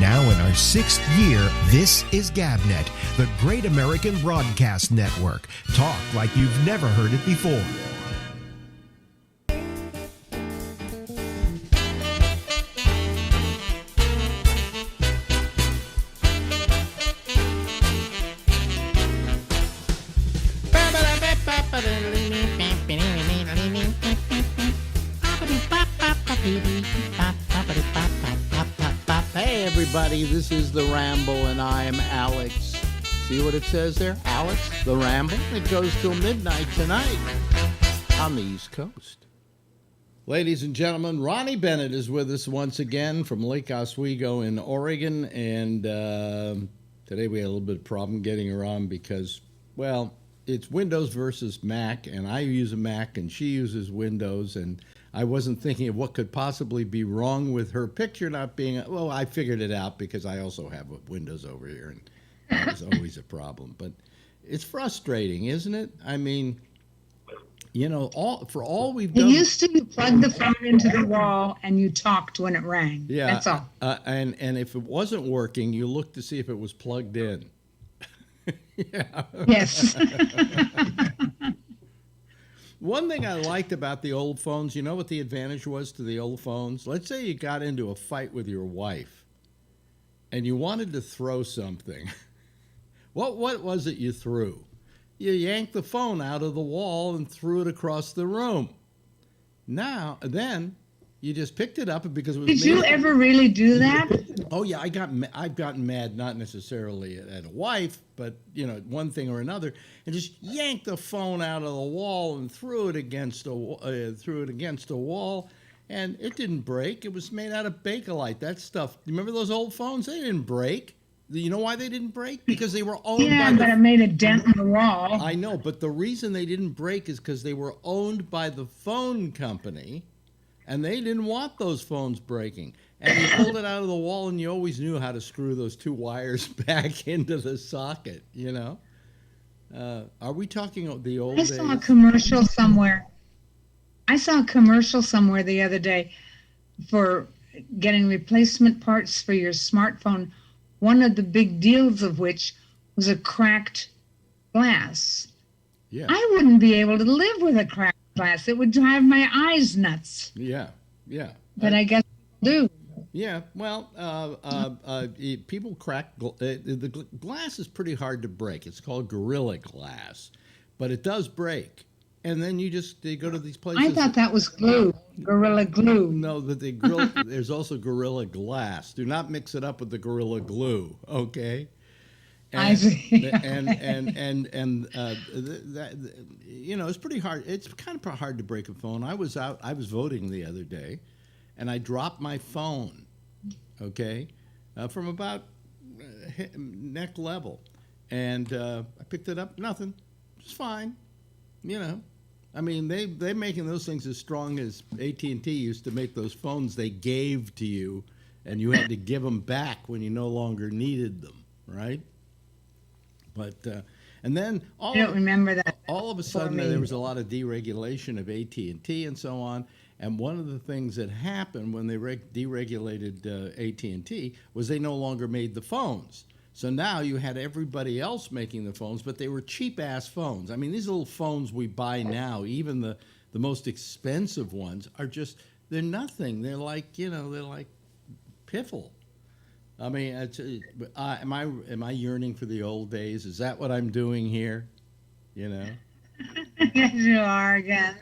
Now in our 6th year, this is GabNet, the Great American Broadcast Network. Talk like you've never heard it before. Hey everybody, this is the Ramble and I am Alex. See what it says there? Alex, the Ramble. It goes till midnight tonight on the East Coast. Ladies and gentlemen, Ronni Bennett is with us once again from Lake Oswego in Oregon. And today we had a little bit of problem getting her on because, well, it's Windows versus Mac, and I use a Mac and she uses Windows, and I wasn't thinking of what could possibly be wrong with her picture not being, well, I figured it out because I also have Windows over here, and that was always a problem. But it's frustrating, isn't it? I mean, you know, all we've done. It used to you plug the phone into the wall and you talked when it rang. Yeah. That's all. And if it wasn't working, you looked to see if it was plugged in. Yeah. Yes. One thing I liked about the old phones, you know what the advantage was to the old phones? Let's say you got into a fight with your wife and you wanted to throw something. What was it you threw? You yanked the phone out of the wall and threw it across the room. Then you just picked it up because it was. Did you ever really do that? Oh yeah, I've gotten mad, not necessarily at a wife, but you know, one thing or another, and just yanked the phone out of the wall and threw it against a wall, and it didn't break. It was made out of Bakelite. That stuff. You remember those old phones? They didn't break. You know why they didn't break? Because they were owned by but it made a dent in the wall. I know, but the reason they didn't break is because they were owned by the phone company. And they didn't want those phones breaking. And you pulled it out of the wall, and you always knew how to screw those two wires back into the socket, you know? Are we talking the old days? I saw a commercial somewhere. The other day for getting replacement parts for your smartphone. One of the big deals of which was a cracked glass. Yeah. I wouldn't be able to live with a cracked glass. It would drive my eyes nuts. Yeah. But I guess people do. Yeah, well, people crack, the glass is pretty hard to break. It's called Gorilla Glass, but it does break. And then they go to these places. I thought that was glue, Gorilla Glue. No, there's also Gorilla Glass. Do not mix it up with the Gorilla Glue, okay? I see. You know, it's pretty hard. It's kind of hard to break a phone. I was voting the other day, and I dropped my phone, okay, from about neck level, and I picked it up. Nothing. It's fine. You know, I mean, they're making those things as strong as AT&T used to make those phones they gave to you, and you had to give them back when you no longer needed them, right? But and then I don't remember that. All of a sudden there was a lot of deregulation of AT&T and so on. And one of the things that happened when they deregulated AT&T was they no longer made the phones. So now you had everybody else making the phones, but they were cheap-ass phones. I mean, these little phones we buy now, even the most expensive ones, are just, they're nothing. They're like piffle. I mean, am I yearning for the old days? Is that what I'm doing here? You know? Yes, you are again.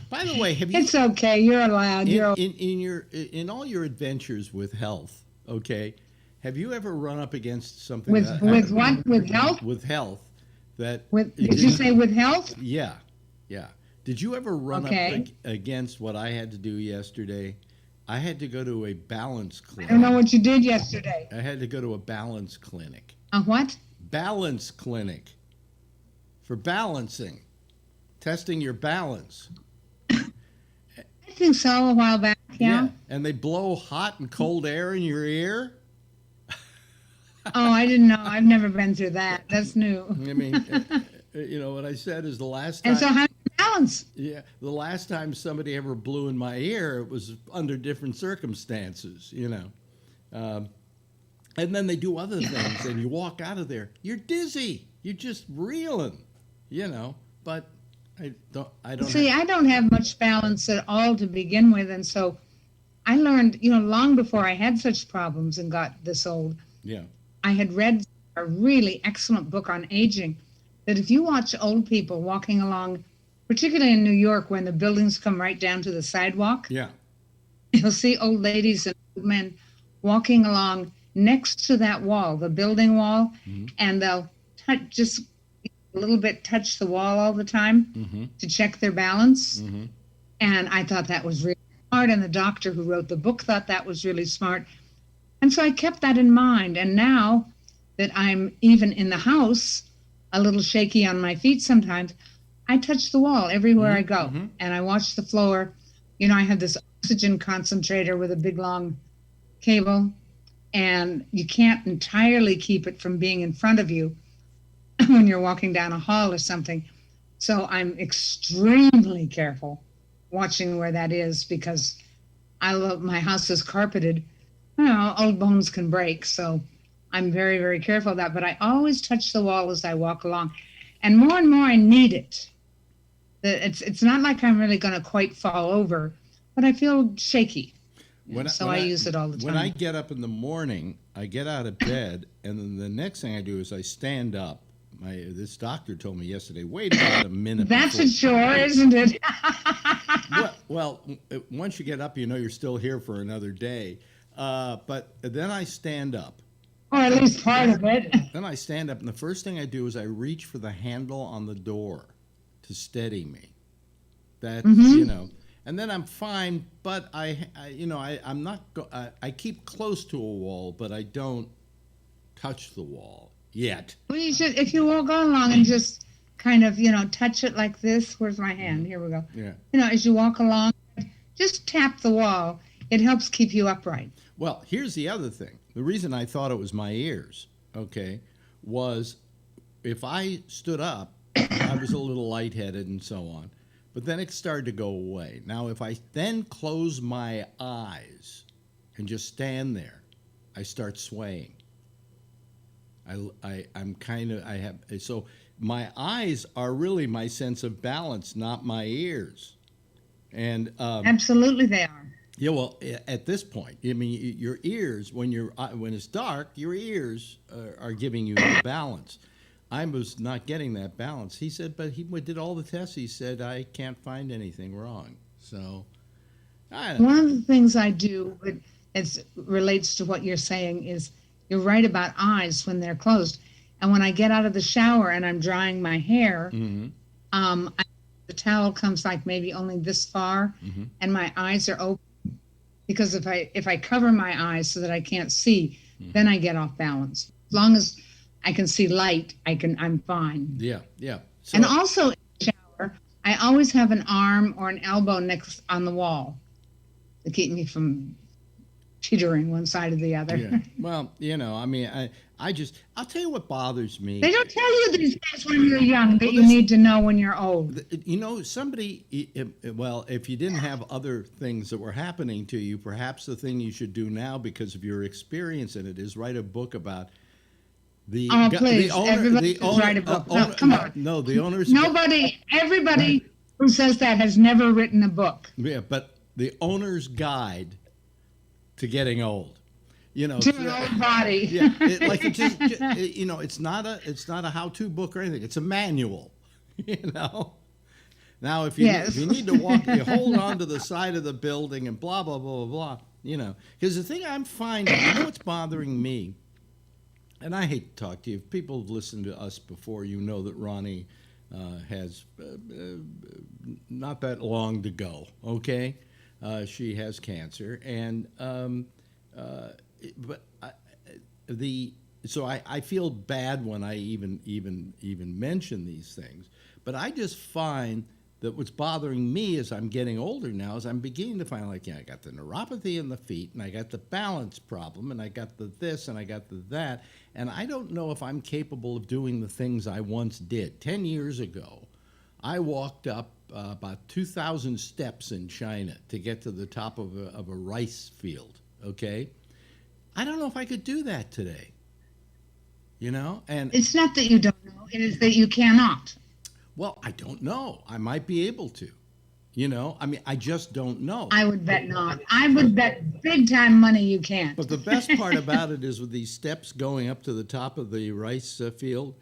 By the way, have you? It's okay. You're allowed. In all your adventures with health, okay? Have you ever run up against something with what? With health? With health, that. Did you say with health? Yeah. Did you ever run up against what I had to do yesterday? I had to go to a balance clinic. I don't know what you did yesterday. I had to go to a balance clinic. A what? Balance clinic. For balancing. Testing your balance. I think so, a while back, yeah. And they blow hot and cold air in your ear. Oh, I didn't know. I've never been through that. That's new. I mean, you know, what I said is the last time. And so how do you balance? Yeah, the last time somebody ever blew in my ear, it was under different circumstances, you know. And then they do other things, and you walk out of there, you're dizzy, you're just reeling, But I don't. See, I don't have much balance at all to begin with, and so I learned, long before I had such problems and got this old. Yeah. I had read a really excellent book on aging that if you watch old people walking along, particularly in New York when the buildings come right down to the sidewalk, Yeah. you'll see old ladies and old men walking along next to that wall, the building wall, and they'll just a little bit touch the wall all the time to check their balance. And I thought that was really smart, and the doctor who wrote the book thought that was really smart. And so I kept that in mind. And now that I'm even in the house, a little shaky on my feet sometimes, I touch the wall everywhere I go. And I watch the floor. I have this oxygen concentrator with a big long cable, and you can't entirely keep it from being in front of you when you're walking down a hall or something. So I'm extremely careful watching where that is, because my house is carpeted. Old bones can break, so I'm very, very careful of that. But I always touch the wall as I walk along, and more I need it. It's not like I'm really going to quite fall over, but I feel shaky. I use it all the time. When I get up in the morning, I get out of bed, and then the next thing I do is I stand up. This doctor told me yesterday, wait about a minute. That's a chore, isn't it? well, once you get up, you're still here for another day. But then I stand up. Or at least part of it. Then I stand up, and the first thing I do is I reach for the handle on the door to steady me. That's, and then I'm fine, but I'm not. I keep close to a wall, but I don't touch the wall yet. Well, you should, if you will go along and just kind of, touch it like this. Where's my hand? Here we go. Yeah. As you walk along, just tap the wall. It helps keep you upright. Well, here's the other thing. The reason I thought it was my ears, was if I stood up, I was a little lightheaded and so on. But then it started to go away. Now, if I then close my eyes and just stand there, I start swaying. So my eyes are really my sense of balance, not my ears. And absolutely they are. Yeah, well, at this point, your ears, when it's dark, your ears are giving you the balance. I was not getting that balance. He said, but he did all the tests. He said, I can't find anything wrong. So, one of the things I do, but it relates to what you're saying, is you're right about eyes when they're closed. And when I get out of the shower and I'm drying my hair, the towel comes like maybe only this far, and my eyes are open. Because if I cover my eyes so that I can't see, then I get off balance. As long as I can see light, I'm fine. Yeah. So, and also in the shower, I always have an arm or an elbow next on the wall to keep me from teetering one side or the other. Yeah. Well, I'll tell you what bothers me. They don't tell you these things when you're young that you need to know when you're old. If you didn't have other things that were happening to you, perhaps the thing you should do now, because of your experience in it, is write a book about the please, everybody write a book. No, come on. No, the owners. Everybody who says that has never written a book. Yeah, but the owner's guide to getting old. To an old body. Yeah, it's not a how-to book or anything. It's a manual. Now, if you need to walk, you hold on to the side of the building and blah blah blah blah blah. Because the thing I'm finding, what's bothering me, and I hate to talk to you. If people have listened to us before, you know that Ronni has not that long to go. Okay, she has cancer, and so I feel bad when I even mention these things. But I just find that what's bothering me as I'm getting older now is I'm beginning to find, I got the neuropathy in the feet, and I got the balance problem, and I got the this, and I got the that, and I don't know if I'm capable of doing the things I once did. 10 years ago, I walked up about 2,000 steps in China to get to the top of a rice field, okay? I don't know if I could do that today. And It's not that you don't know, it is that you cannot. well, I don't know. I might be able to. I mean, I just don't know. I would bet not. I would bet big time money you can't. But the best part about it is with these steps going up to the top of the rice field,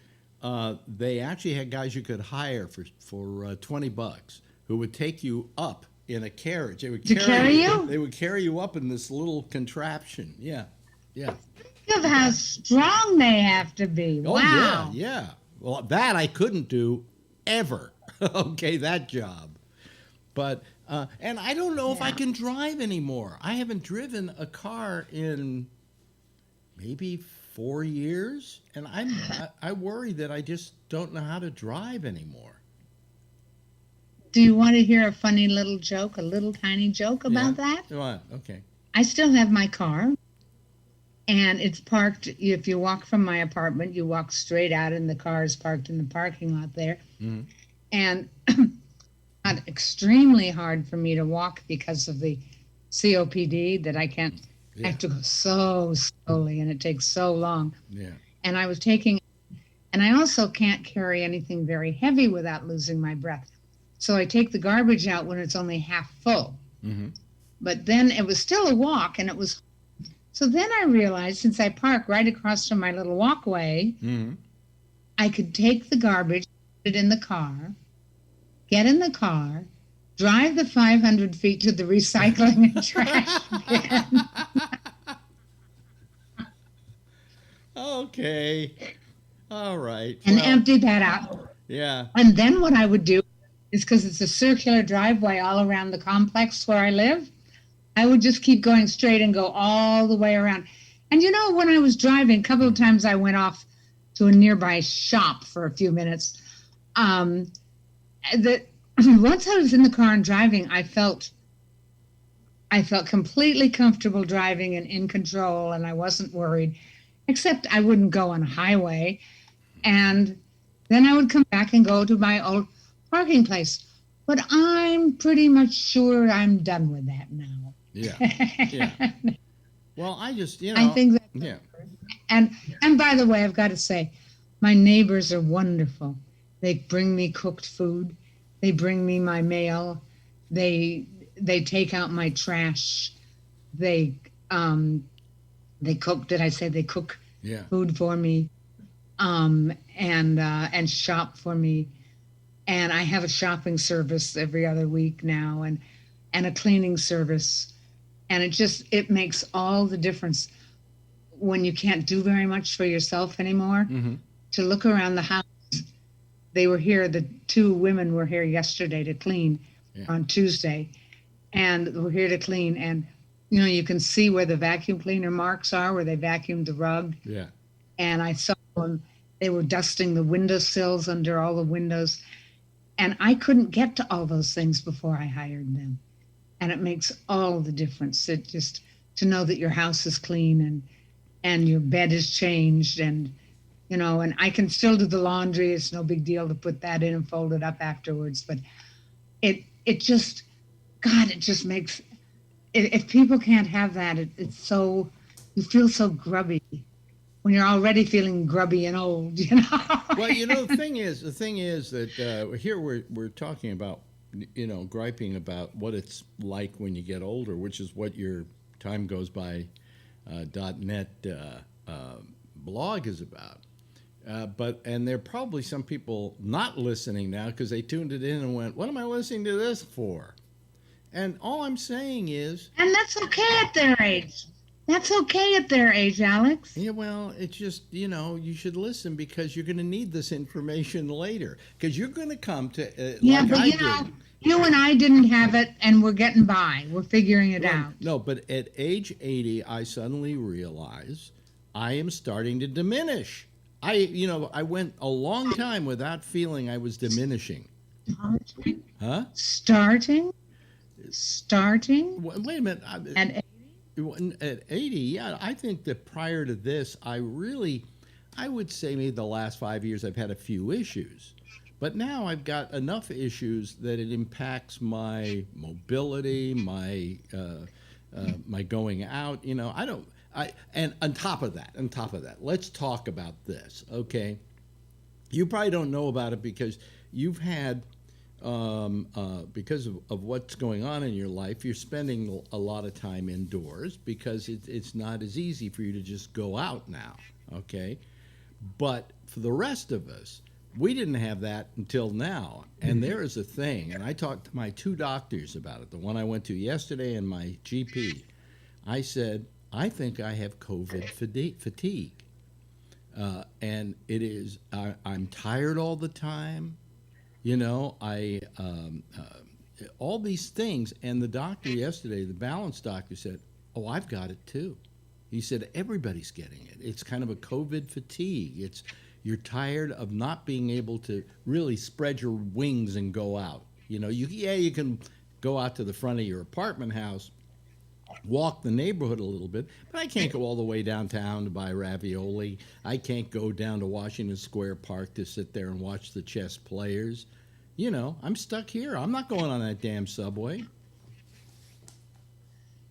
they actually had guys you could hire for $20 who would take you up in a carriage. They would carry you? They would carry you up in this little contraption. Yeah, yeah. Think of how strong they have to be. Oh Wow. yeah. Well, that I couldn't do ever. Okay, that job. But and I don't know if I can drive anymore. I haven't driven a car in maybe 4 years, and I worry that I just don't know how to drive anymore. Do you want to hear a funny little joke, a little tiny joke about that? What? Okay. I still have my car, and it's parked. If you walk from my apartment, you walk straight out, and the car is parked in the parking lot there. Mm-hmm. And not extremely hard for me to walk because of the COPD that I can't. I have to go so slowly, and it takes so long. Yeah. And I was taking, and I also can't carry anything very heavy without losing my breath. So I take the garbage out when it's only half full. Mm-hmm. But then it was still a walk, and it was. So then I realized, since I park right across from my little walkway, mm-hmm. I could take the garbage, put it in the car, get in the car, drive the 500 feet to the recycling and trash bin. Okay. All right. And empty that out. Yeah. And then what I would do is, because it's a circular driveway all around the complex where I live, I would just keep going straight and go all the way around. And when I was driving, a couple of times I went off to a nearby shop for a few minutes. Once I was in the car and driving, I felt completely comfortable driving and in control, and I wasn't worried, except I wouldn't go on a highway. And then I would come back and go to my old parking place. But I'm pretty much sure I'm done with that now. Yeah. Yeah. Well, I just, I think that. Yeah. And by the way, I've got to say, my neighbors are wonderful. They bring me cooked food. They bring me my mail. They take out my trash. They cook. Did I say they cook food for me? And shop for me. And I have a shopping service every other week now, and a cleaning service. And it makes all the difference when you can't do very much for yourself anymore, mm-hmm. to look around the house. They were here, the two women were here yesterday to clean on Tuesday, and we're here to clean. And, you can see where the vacuum cleaner marks are, where they vacuumed the rug. Yeah. And I saw them, they were dusting the windowsills under all the windows. And I couldn't get to all those things before I hired them. And it makes all the difference. It just, to know that your house is clean and your bed is changed, and and I can still do the laundry. It's no big deal to put that in and fold it up afterwards. But it just makes, if people can't have that, it's so, you feel so grubby when you're already feeling grubby and old, Well, the thing is that here we're talking about, griping about what it's like when you get older, which is what your Time Goes By .net blog is about. And there are probably some people not listening now because they tuned it in and went, what am I listening to this for? And all I'm saying is... And that's okay at their age. That's okay at their age, Alex. Yeah, well, it's just, you should listen because you're going to need this information later. Because you're going to come to... but you and I didn't have it, and we're getting by. We're figuring it out. No, but at age 80, I suddenly realized I am starting to diminish. I went a long time without feeling I was diminishing. Starting? Huh? Starting? Wait a minute. At 80? At 80, yeah. I think that prior to this, I would say maybe the last 5 years I've had a few issues. But now I've got enough issues that it impacts my mobility, my going out. And on top of that, let's talk about this, okay? You probably don't know about it because you've had, because of what's going on in your life, you're spending a lot of time indoors because it's not as easy for you to just go out now, okay? But for the rest of us, we didn't have that until now. And there is a thing, and I talked to my two doctors about it, the one I went to yesterday and my GP. I said, I think I have COVID fatigue. And it is, I'm tired all the time. You know, all these things. And the doctor yesterday, the balance doctor said, oh, I've got it too. He said, everybody's getting it. It's kind of a COVID fatigue. You're tired of not being able to really spread your wings and go out. You know, you can go out to the front of your apartment house, walk the neighborhood a little bit, but I can't go all the way downtown to buy ravioli. I can't go down to Washington Square Park to sit there and watch the chess players. You know, I'm stuck here. I'm not going on that damn subway.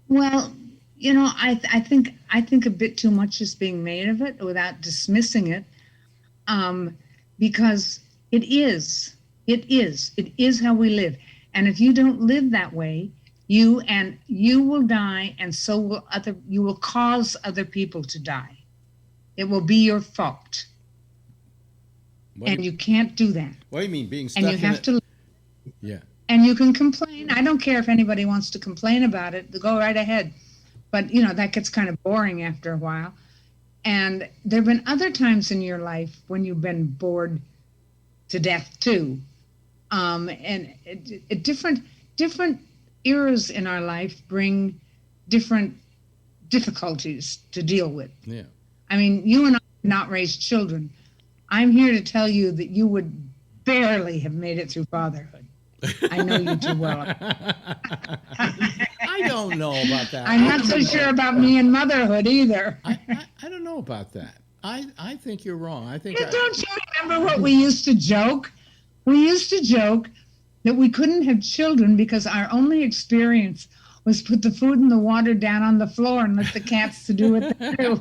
Well, you know, I think a bit too much is being made of it without dismissing it, because it is how we live. And if you don't live that way, you will die, and so will you will cause other people to die. It will be your fault. And you can't do that. What do you mean, being stuck and you in have it? to Yeah. And you can complain. I don't care if anybody wants to complain about it. Go right ahead. But, you know, that gets kind of boring after a while. And there have been other times in your life when you've been bored to death, too. And different eras in our life bring different difficulties to deal with. Yeah. I mean, you and I did not raise children. I'm here to tell you that you would barely have made it through fatherhood. I know you too well. I don't know about that. I'm not so sure about me and motherhood either. I don't know about that. I think you're wrong. Don't you remember what we used to joke? We used to joke that we couldn't have children because our only experience was put the food and the water down on the floor and let the cats to do what they do.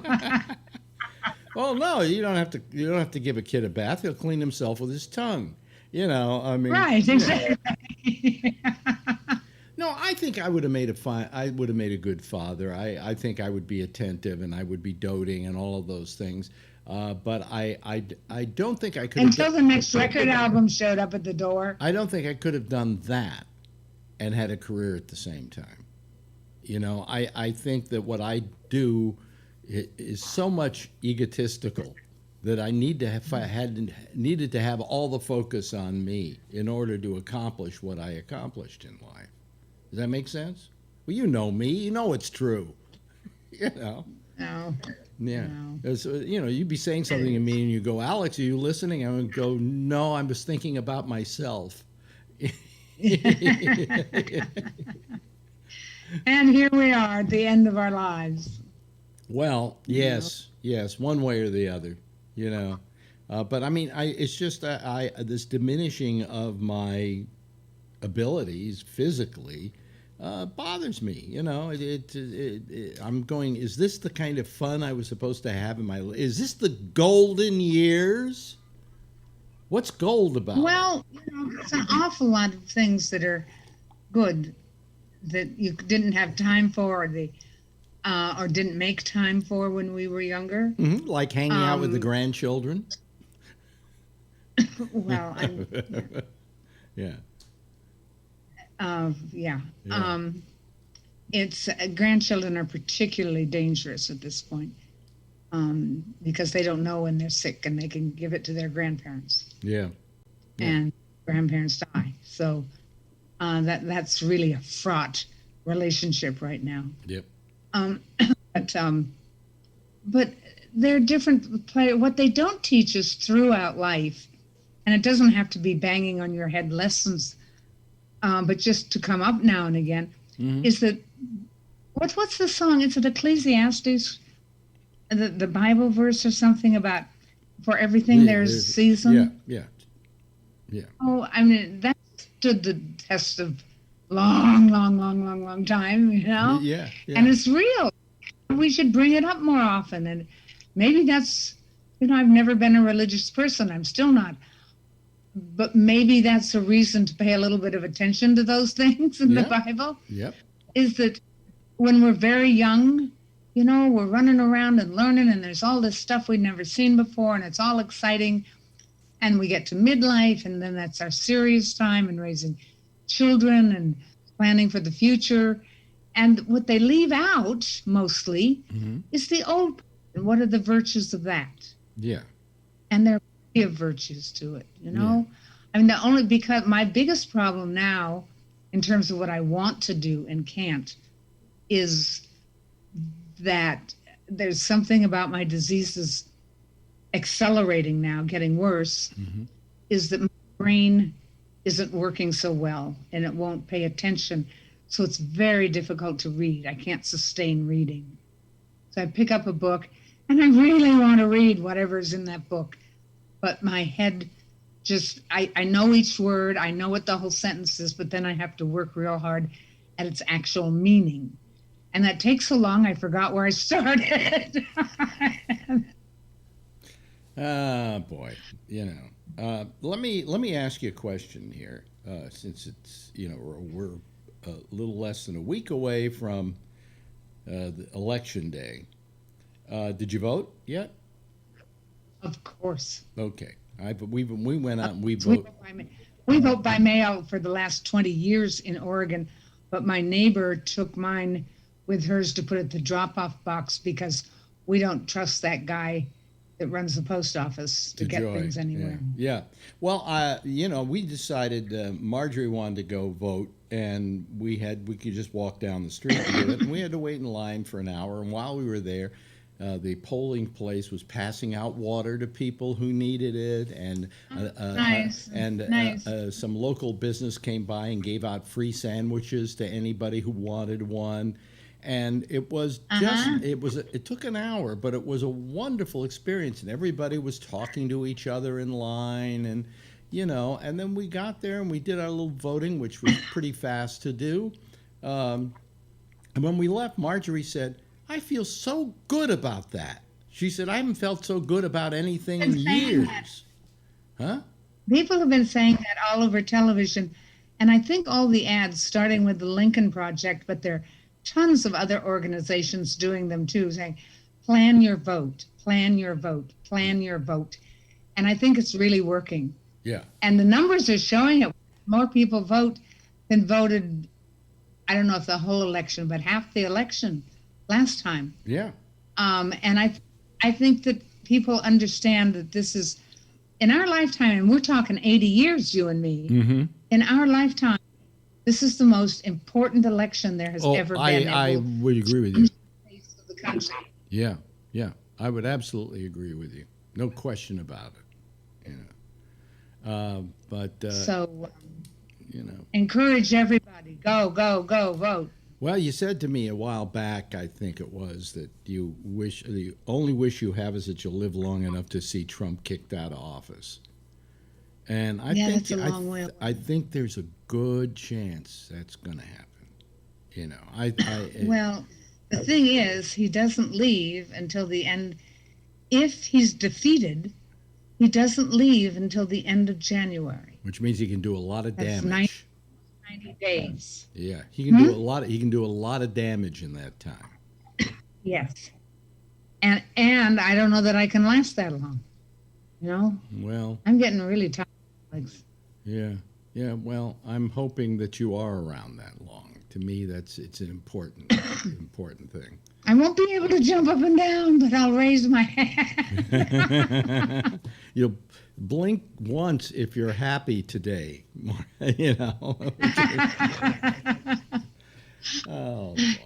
Well, no, you don't have to give a kid a bath. He'll clean himself with his tongue. You know, I mean. Right, exactly. No, I think I would have made a good father. I think I would be attentive and I would be doting and all of those things. But I don't think I could. Until the next record album showed up at the door. I don't think I could have done that and had a career at the same time. You know, I think that what I do is so much egotistical that I needed to have all the focus on me in order to accomplish what I accomplished in life. Does that make sense? Well, you know me. You know it's true. You know. No. Yeah. No. You know, you'd be saying something to me and you go, Alex, are you listening? I would go, no, I'm just thinking about myself. And here we are at the end of our lives. Well, yes, one way or the other, you know. But I mean, it's just this diminishing of my abilities physically bothers me. You know, I'm going, is this the kind of fun I was supposed to have in my life? Is this the golden years? What's gold about it? Well, you know, there's an awful lot of things that are good that you didn't have time for, or didn't make time for when we were younger. Mm-hmm. Like hanging out with the grandchildren. Well, yeah. Yeah. It's grandchildren are particularly dangerous at this point because they don't know when they're sick and they can give it to their grandparents. Yeah. And grandparents die. So that's really a fraught relationship right now. Yep. But they're different. What they don't teach us throughout life, and it doesn't have to be banging on your head lessons, but just to come up now and again, is that what's the song? Is it Ecclesiastes, the Bible verse or something about for everything there's a season? Yeah. Oh, I mean that stood the test of long time, you know. Yeah. And it's real. we should bring it up more often. And maybe that's, I've never been a religious person. I'm still not. But maybe that's a reason to pay a little bit of attention to those things in the Bible. Yep. Is that when we're very young, we're running around and learning, and there's all this stuff we'd never seen before, and it's all exciting. And we get to midlife, and then that's our serious time and raising children and planning for the future. And what they leave out mostly is the old. And what are the virtues of that? Yeah. And there are plenty of virtues to it, Yeah. I mean, because my biggest problem now, in terms of what I want to do and can't, is that there's something about my diseases accelerating now, getting worse, is that my brain isn't working so well and it won't pay attention. So it's very difficult to read. I can't sustain reading. So I pick up a book and I really want to read whatever's in that book. But my head just, I know each word, I know what the whole sentence is, but then I have to work real hard at its actual meaning. And that takes so long, I forgot where I started. Boy, let me ask you a question here, since it's, we're a little less than a week away from the election day. Did you vote yet? Of course. Okay. We went out and we vote. We vote by mail for the last 20 years in Oregon, but my neighbor took mine with hers to put at the drop-off box because we don't trust that guy that runs the post office to get things anywhere. Yeah. Well, we decided Marjorie wanted to go vote, and we could just walk down the street to do it, and we had to wait in line for an hour. And while we were there, the polling place was passing out water to people who needed it, and some local business came by and gave out free sandwiches to anybody who wanted one. And it was it took an hour, but it was a wonderful experience, and everybody was talking to each other in line, and and then we got there and we did our little voting, which was pretty fast to do. And when we left, Marjorie said, "I feel so good about that." She said, "I haven't felt so good about anything in years." Huh? People have been saying that all over television, and I think all the ads, starting with the Lincoln Project, but there are tons of other organizations doing them too, saying, plan your vote, plan your vote, plan your vote. And I think it's really working. Yeah. And the numbers are showing it. More people vote than voted, I don't know if the whole election, but half the election last time. Yeah. And I think that people understand that this is, in our lifetime, and we're talking 80 years, you and me, in our lifetime, this is the most important election there has ever been. I would agree with you. The country. Yeah, I would absolutely agree with you. No question about it. Encourage everybody. Go vote. Well, you said to me a while back, I think it was, that the only wish you have is that you'll live long enough to see Trump kicked out of office. And I think there's a good chance that's going to happen. Well, the thing is, he doesn't leave until the end. If he's defeated, he doesn't leave until the end of January. Which means he can do a lot of damage. 90 days. Yeah, he can do a lot. He can do a lot of damage in that time. Yes, and I don't know that I can last that long. Well, I'm getting really tired. Yeah. Well, I'm hoping that you are around that long. To me, it's an important thing. I won't be able to jump up and down, but I'll raise my hand. You'll blink once if you're happy today. Oh boy.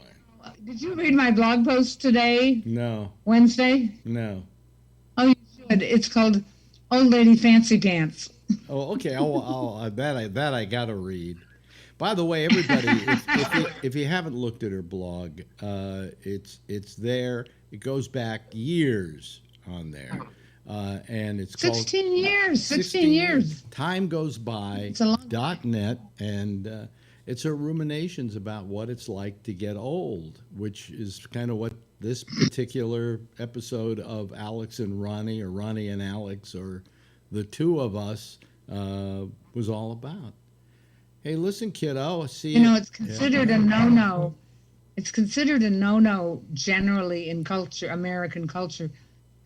Did you read my blog post today? No. Wednesday? No. Oh, you should. It's called Old Lady Fancy Pants. Oh, okay. That I gotta read. By the way, everybody, if you haven't looked at her blog, it's there. It goes back years on there, and it's 16 called years. 16 years. Time goes by. It's a long .net, and it's her ruminations about what it's like to get old, which is kind of what this particular episode of Alex and Ronnie, or Ronnie and Alex, or the two of us was all about. Hey, listen, kiddo, I see it's considered a no-no. It's considered a no-no generally in culture, American culture,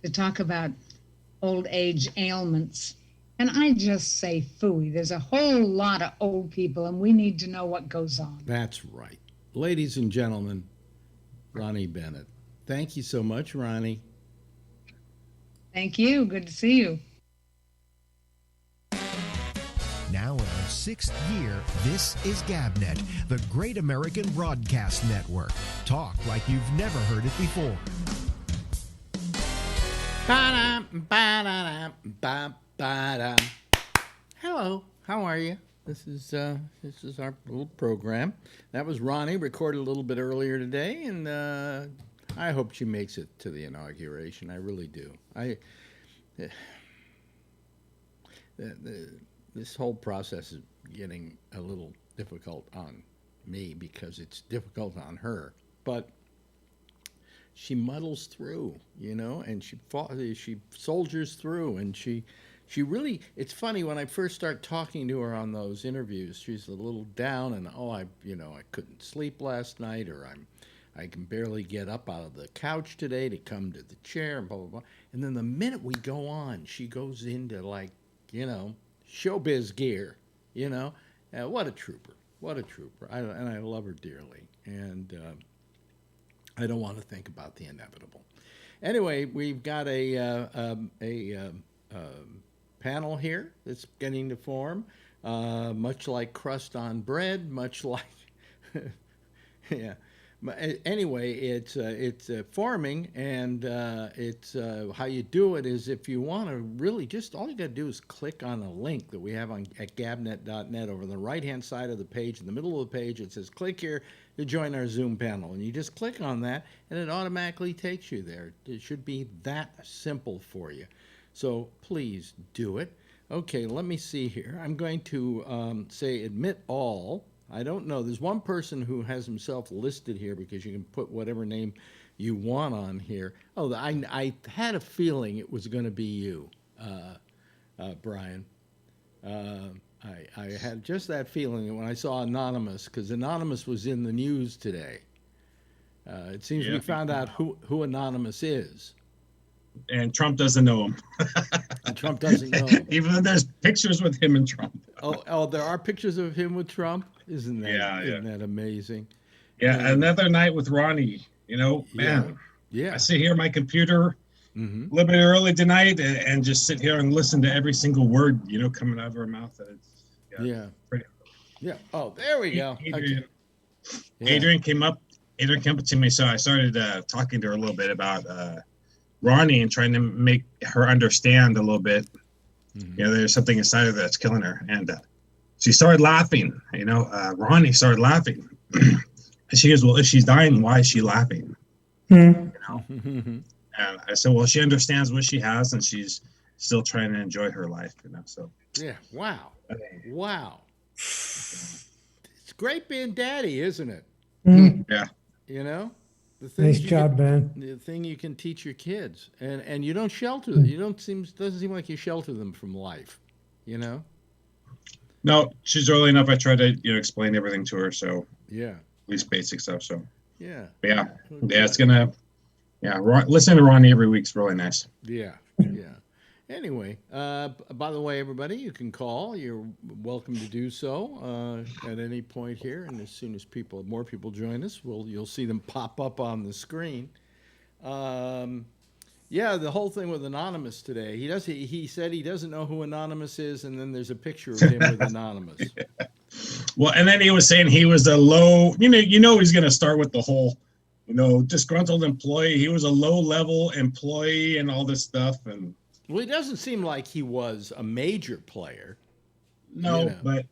to talk about old age ailments. And I just say phooey. There's a whole lot of old people, and we need to know what goes on. That's right. Ladies and gentlemen, Ronnie Bennett. Thank you so much, Ronnie. Thank you. Good to see you. Now in our 6th year, this is GabNet, the Great American Broadcast Network. Talk like you've never heard it before. Hello, how are you? This is our little program. That was Ronnie, recorded a little bit earlier today, and I hope she makes it to the inauguration. I really do. This whole process is getting a little difficult on me because it's difficult on her. But she muddles through, and she soldiers through, and she really. It's funny when I first start talking to her on those interviews. She's a little down, and I couldn't sleep last night, or I can barely get up out of the couch today to come to the chair, and blah blah blah. And then the minute we go on, she goes into showbiz gear, what a trooper, and I love her dearly, and I don't want to think about the inevitable. Anyway, we've got a panel here that's getting to form, much like crust on bread, much like, yeah. Anyway, it's forming, and it's how you do it is if you want to really just all you got to do is click on a link that we have at gabnet.net over the right-hand side of the page. In the middle of the page, it says click here to join our Zoom panel, and you just click on that, and it automatically takes you there. It should be that simple for you. So please do it. Okay, let me see here. I'm going to say admit all. I don't know. There's one person who has himself listed here because you can put whatever name you want on here. Oh, I had a feeling it was going to be you, Brian. I had just that feeling when I saw Anonymous, because Anonymous was in the news today. It seems we found out who Anonymous is. And Trump doesn't know him. And Trump doesn't know him. Even though there's pictures with him and Trump. Oh, there are pictures of him with Trump? Isn't that amazing? Yeah, another night with Ronnie. Man. Yeah. I sit here at my computer a little bit early tonight and just sit here and listen to every single word, coming out of her mouth. Pretty. Yeah. Oh, there we go. Adrian came up to me, so I started talking to her a little bit about Ronnie and trying to make her understand a little bit. There's something inside her that's killing her, and she started laughing. Ronnie started laughing, and she goes, "Well, if she's dying, why is she laughing?" And I said, "Well, she understands what she has, and she's still trying to enjoy her life." So yeah, wow. It's great being daddy, isn't it? Yeah. Nice job, Ben. The thing you can teach your kids, and you don't shelter them. Doesn't seem like you shelter them from life, No, she's early enough. I try to explain everything to her. So yeah, at least basic stuff. So yeah, it's gonna listening to Ronnie every week's really nice. Yeah. Anyway, by the way, everybody, you can call. You're welcome to do so at any point here, and as soon as more people join us, you'll see them pop up on the screen. The whole thing with Anonymous today. He said he doesn't know who Anonymous is, and then there's a picture of him with Anonymous. Yeah. Well, and then he was saying he was a low. He's going to start with the whole, disgruntled employee. He was a low-level employee and all this stuff, and. Well, he doesn't seem like he was a major player. No, but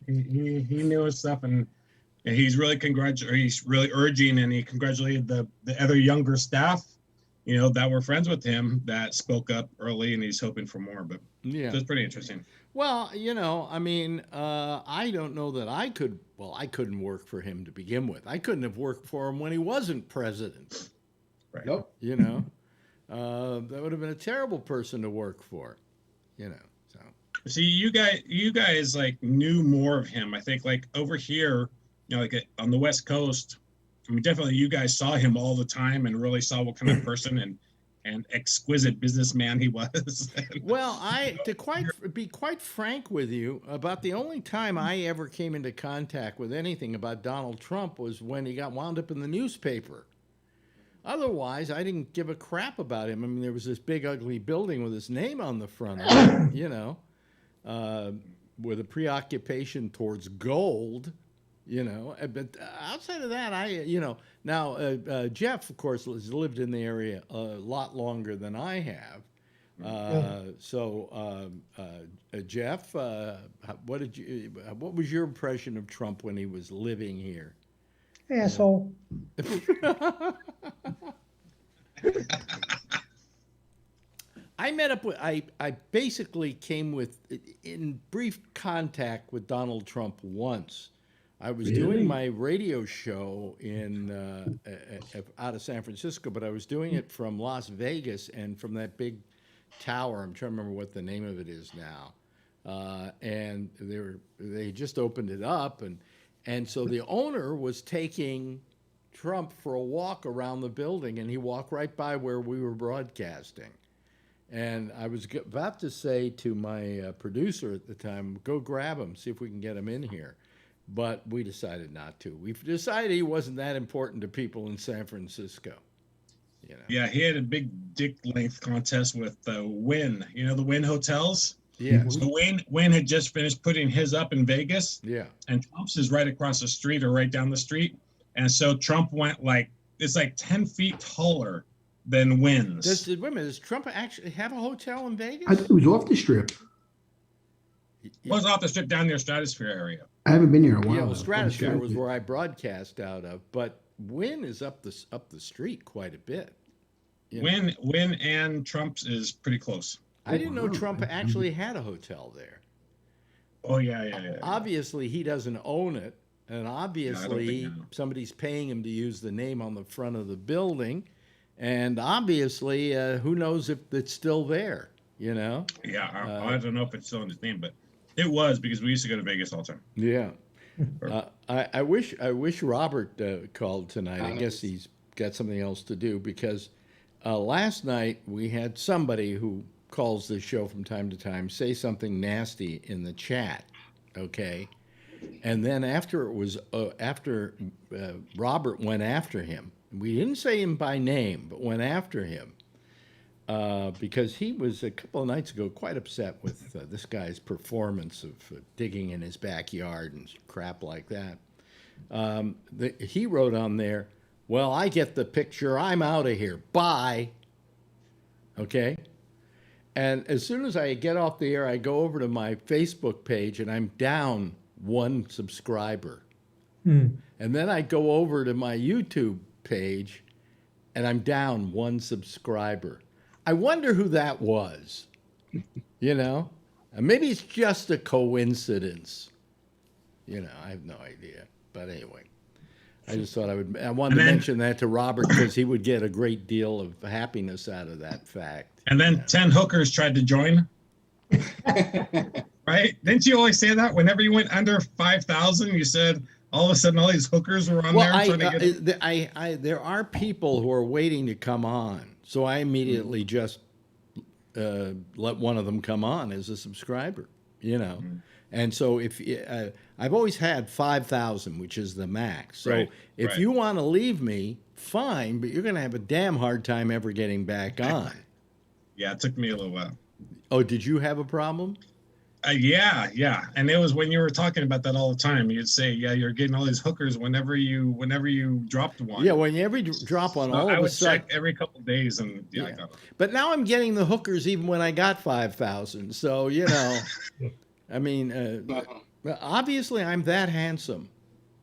he knew his stuff, and he's really he's really urging, and he congratulated the other younger staff, that were friends with him that spoke up early, and he's hoping for more. But so it's pretty interesting. Well, I don't know that I could well, I couldn't work for him to begin with. I couldn't have worked for him when he wasn't president. Right. Nope. You know, that would have been a terrible person to work for. You know, so. See, you guys like knew more of him. I think like over here, you know, like on the West Coast, I mean, definitely you guys saw him all the time and really saw what kind of person and exquisite businessman he was. Well, be quite frank with you, about the only time I ever came into contact with anything about Donald Trump was when he got wound up in the newspaper. Otherwise, I didn't give a crap about him. I mean, there was this big, ugly building with his name on the front of it, you know, with a preoccupation towards gold, you know. But outside of that, now Jeff, of course, has lived in the area a lot longer than I have. Jeff, what was your impression of Trump when he was living here? Asshole. I basically came in brief contact with Donald Trump once. I was doing my radio show out of San Francisco, but I was doing it from Las Vegas and from that big tower. I'm trying to remember what the name of it is now. And they just opened it up, and so the owner was taking Trump for a walk around the building, and he walked right by where we were broadcasting. And I was about to say to my producer at the time, go grab him, see if we can get him in here. But we decided not to. We've decided he wasn't that important to people in San Francisco. You know? Yeah, he had a big dick length contest with Wynn. You know, the Wynn hotels? Yeah. So Wynn had just finished putting his up in Vegas. Yeah. And Trump's is right across the street or right down the street. And so Trump went it's like 10 feet taller than Wynn's. Does Trump actually have a hotel in Vegas? I thought it was off the strip. It was off the strip down near Stratosphere area. I haven't been here in a while. Yeah, well, Stratosphere was where I broadcast out of, but Wynn is up the street quite a bit. Wynn and Trump's is pretty close. I didn't know Trump actually had a hotel there. Oh, yeah. Obviously, he doesn't own it, and obviously somebody's paying him to use the name on the front of the building, and obviously, who knows if it's still there, you know? Yeah, I don't know if it's still in his name, but it was, because we used to go to Vegas all the time. Yeah. I wish Robert called tonight. I guess he's got something else to do, because last night we had somebody who calls the show from time to time say something nasty in the chat, okay? And then after Robert went after him, we didn't say him by name, but went after him because he was a couple of nights ago quite upset with this guy's performance of digging in his backyard and crap like that. He wrote on there, well, I get the picture, I'm out of here, bye. Okay? And as soon as I get off the air, I go over to my Facebook page and I'm down 1 subscriber. And then I go over to my YouTube page and I'm down 1 subscriber. I wonder who that was. You know? Maybe it's just a coincidence. You know, I have no idea. But anyway, I just thought I wanted to mention that to Robert because he would get a great deal of happiness out of that fact. And then 10 hookers tried to join. Right? Didn't you always say that? Whenever you went under 5,000, you said all of a sudden all these hookers were on there. There are people who are waiting to come on. So I immediately just let one of them come on as a subscriber, you know. And so if I've always had 5,000, which is the max. So if you want to leave me, fine, but you're going to have a damn hard time ever getting back on. Yeah, it took me a little while. Oh, did you have a problem? Yeah. And it was when you were talking about that all the time. You'd say, yeah, you're getting all these hookers whenever you dropped one. Yeah, whenever you drop one, all I of a would sudden. check every couple of days, and I got it. But now I'm getting the hookers even when I got 5,000. So, you know, I mean, obviously I'm that handsome.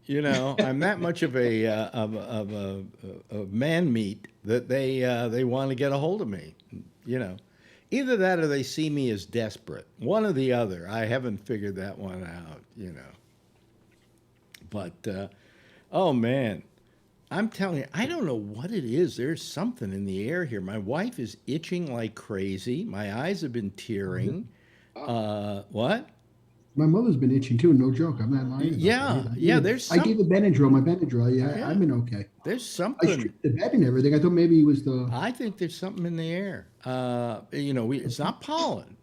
You know, I'm that much of a man meat that they want to get a hold of me. You know, either that or they see me as desperate. One or the other. I haven't figured that one out. You know, But oh man, I'm telling you, I don't know what it is. There's something in the air here. My wife is itching like crazy. My eyes have been tearing. What? My mother's been itching too. No joke. I'm not lying. Yeah. There's I gave her Benadryl. My Benadryl. Yeah, I've been okay. There's I something. stripped the bed and everything. I thought maybe it was the. I think there's something in the air. It's not pollen,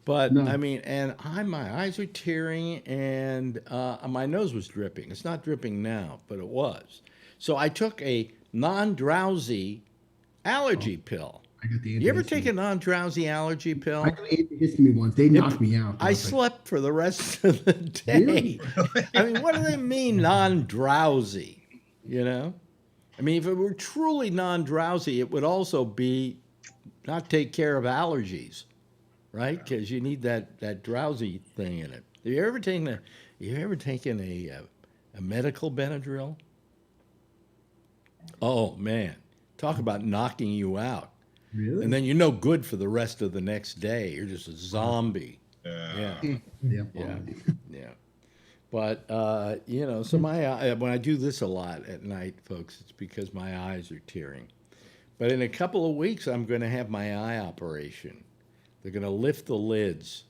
but No. I mean, and my eyes are tearing, and my nose was dripping. It's not dripping now, but it was. So I took a non-drowsy allergy pill. I got the. You ever take a non-drowsy allergy pill? I got antihistamine once. They knocked me out. I slept for the rest of the day. Really? I mean, what do they mean non-drowsy? You know? I mean, if it were truly non-drowsy, it would also be not take care of allergies, right? Because you need that drowsy thing in it. Have you ever taken a medical Benadryl? Oh man, talk about knocking you out. Really? And then you're no good for the rest of the next day. You're just a zombie. Yeah. But so when I do this a lot at night, folks, it's because my eyes are tearing. But in a couple of weeks, I'm going to have my eye operation. They're going to lift the lids.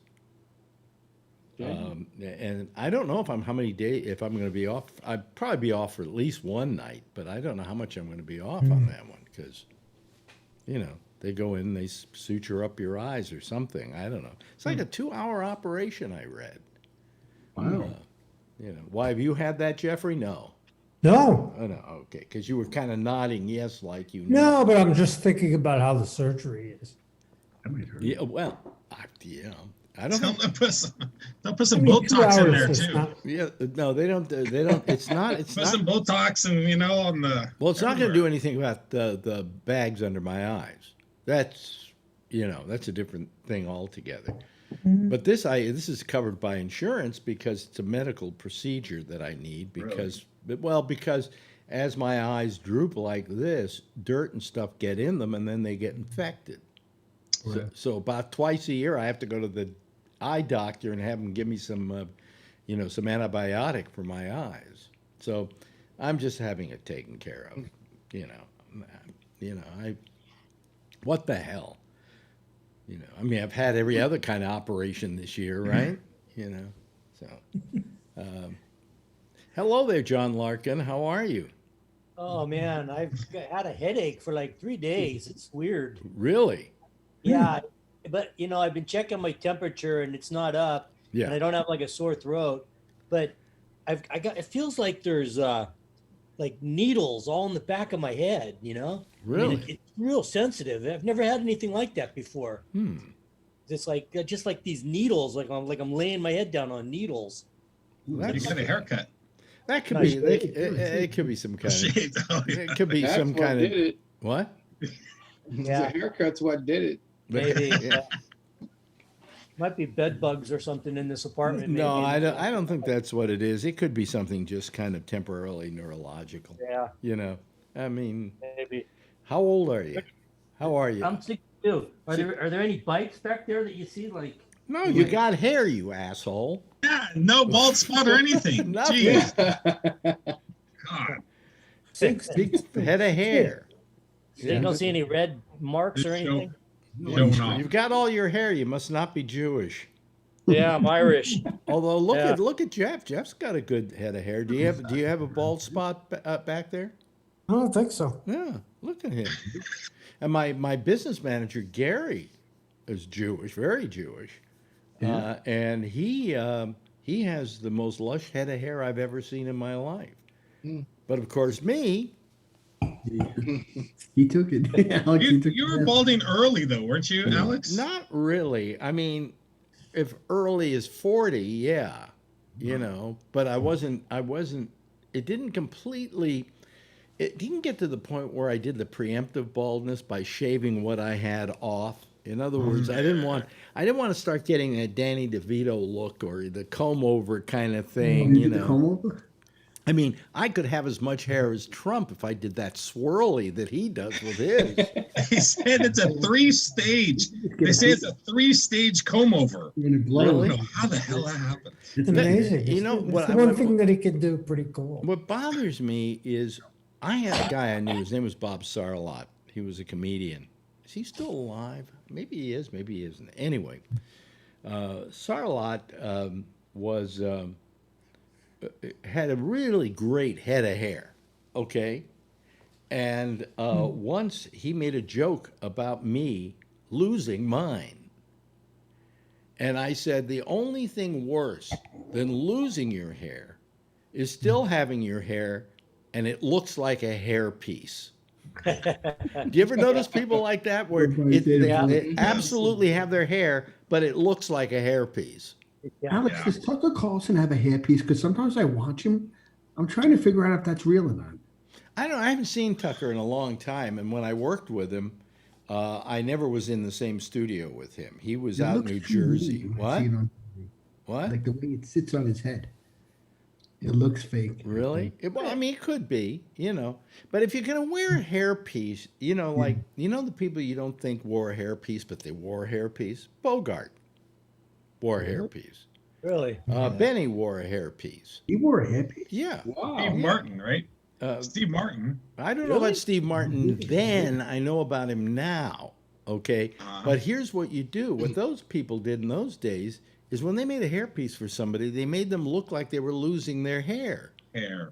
And I don't know if I'm going to be off. I'd probably be off for at least one night, but I don't know how much I'm going to be off on that one because, they go in, they suture up your eyes or something. I don't know. It's like a 2-hour operation, I read. Wow. Why have you had that, Jeffrey? No. No. Oh, no. Okay, because you were kind of nodding yes, like you know. No, but I'm just thinking about how the surgery is. That might hurt. Yeah. Well, I don't. Don't put some I mean, 2 Botox in hours there is too. not- Yeah. No, they don't. They don't. It's not. It's Put not. some Botox and on the. Well, it's not going to everywhere. do anything about the bags under my eyes. That's that's a different thing altogether. But this is covered by insurance because it's a medical procedure that I need because as my eyes droop like this, dirt and stuff get in them and then they get infected. Right. So about twice a year I have to go to the eye doctor and have him give me some some antibiotic for my eyes. So I'm just having it taken care of. What the hell? I mean, I've had every other kind of operation this year, right? So. Hello there, John Larkin. How are you? Oh man, I've had a headache for like 3 days. It's weird. Really? Yeah, but I've been checking my temperature and it's not up. Yeah. And I don't have like a sore throat, but it feels like there's like needles all in the back of my head. Really? It's real sensitive. I've never had anything like that before. It's like just like these needles, like I'm laying my head down on needles. You got a haircut. That could be. It could be some kind of. It could be That's some what kind did of. it. What? Yeah. The haircut's what did it. Maybe. Might be bed bugs or something in this apartment. No, maybe. I don't think that's what it is. It could be something just kind of temporarily neurological. Yeah. I mean, Maybe. how old are you? How are you? I'm 62. Are there any bites back there that you see? Like No, you got hair, you asshole. Yeah, no bald spot or anything. Nothing. Jeez. God. Big head of hair. you don't see any red marks or anything? Showing off. You've got all your hair. You must not be Jewish. Yeah, I'm Irish. Although Yeah. look at Jeff. Jeff's got a good head of hair. Do you have a bald spot back there? I don't think so. Yeah, look at him. And my business manager Gary is Jewish, very Jewish, and he has the most lush head of hair I've ever seen in my life. But of course, me. He took it. Alex, he took You it. were balding early though, weren't you, Alex? Not really. I mean, if early as 40, yeah, but I wasn't. It didn't completely. It didn't get to the point where I did the preemptive baldness by shaving what I had off. In other words, I didn't want to start getting a Danny DeVito look or the comb over kind of thing. You did the comb over? I mean, I could have as much hair as Trump if I did that swirly that he does with his. He said it's a 3-stage. They say it's a 3-stage comb over. Really? I don't know how the hell that happened. It's amazing. You know, It's the one thing that he can do pretty cool. What bothers me is I had a guy I knew. His name was Bob Sarlott. He was a comedian. Is he still alive? Maybe he is. Maybe he isn't. Anyway, Sarlott was had a really great head of hair. Okay, and once he made a joke about me losing mine. And I said, the only thing worse than losing your hair is still having your hair and it looks like a hairpiece. Do you ever notice people like that where they absolutely have their hair, but it looks like a hairpiece? Alex, does Tucker Carlson have a hairpiece? Because sometimes I watch him. I'm trying to figure out if that's real or not. I don't know. I haven't seen Tucker in a long time. And when I worked with him, I never was in the same studio with him. He was out in New Jersey. What? What? Like the way it sits on his head. It looks fake. Really? Well, I mean, it could be, you know. But if you're going to wear a hairpiece, you know, like, you know the people you don't think wore a hairpiece, but they wore a hairpiece? Bogart wore a hairpiece. Really? Benny wore a hairpiece. He wore a hairpiece? Yeah. Wow. Steve Martin, right? Steve Martin. I don't know about Steve Martin then. I know about him now. Okay. But here's what you do. What those people did in those days is when they made a hairpiece for somebody, they made them look like they were losing their hair. Yeah.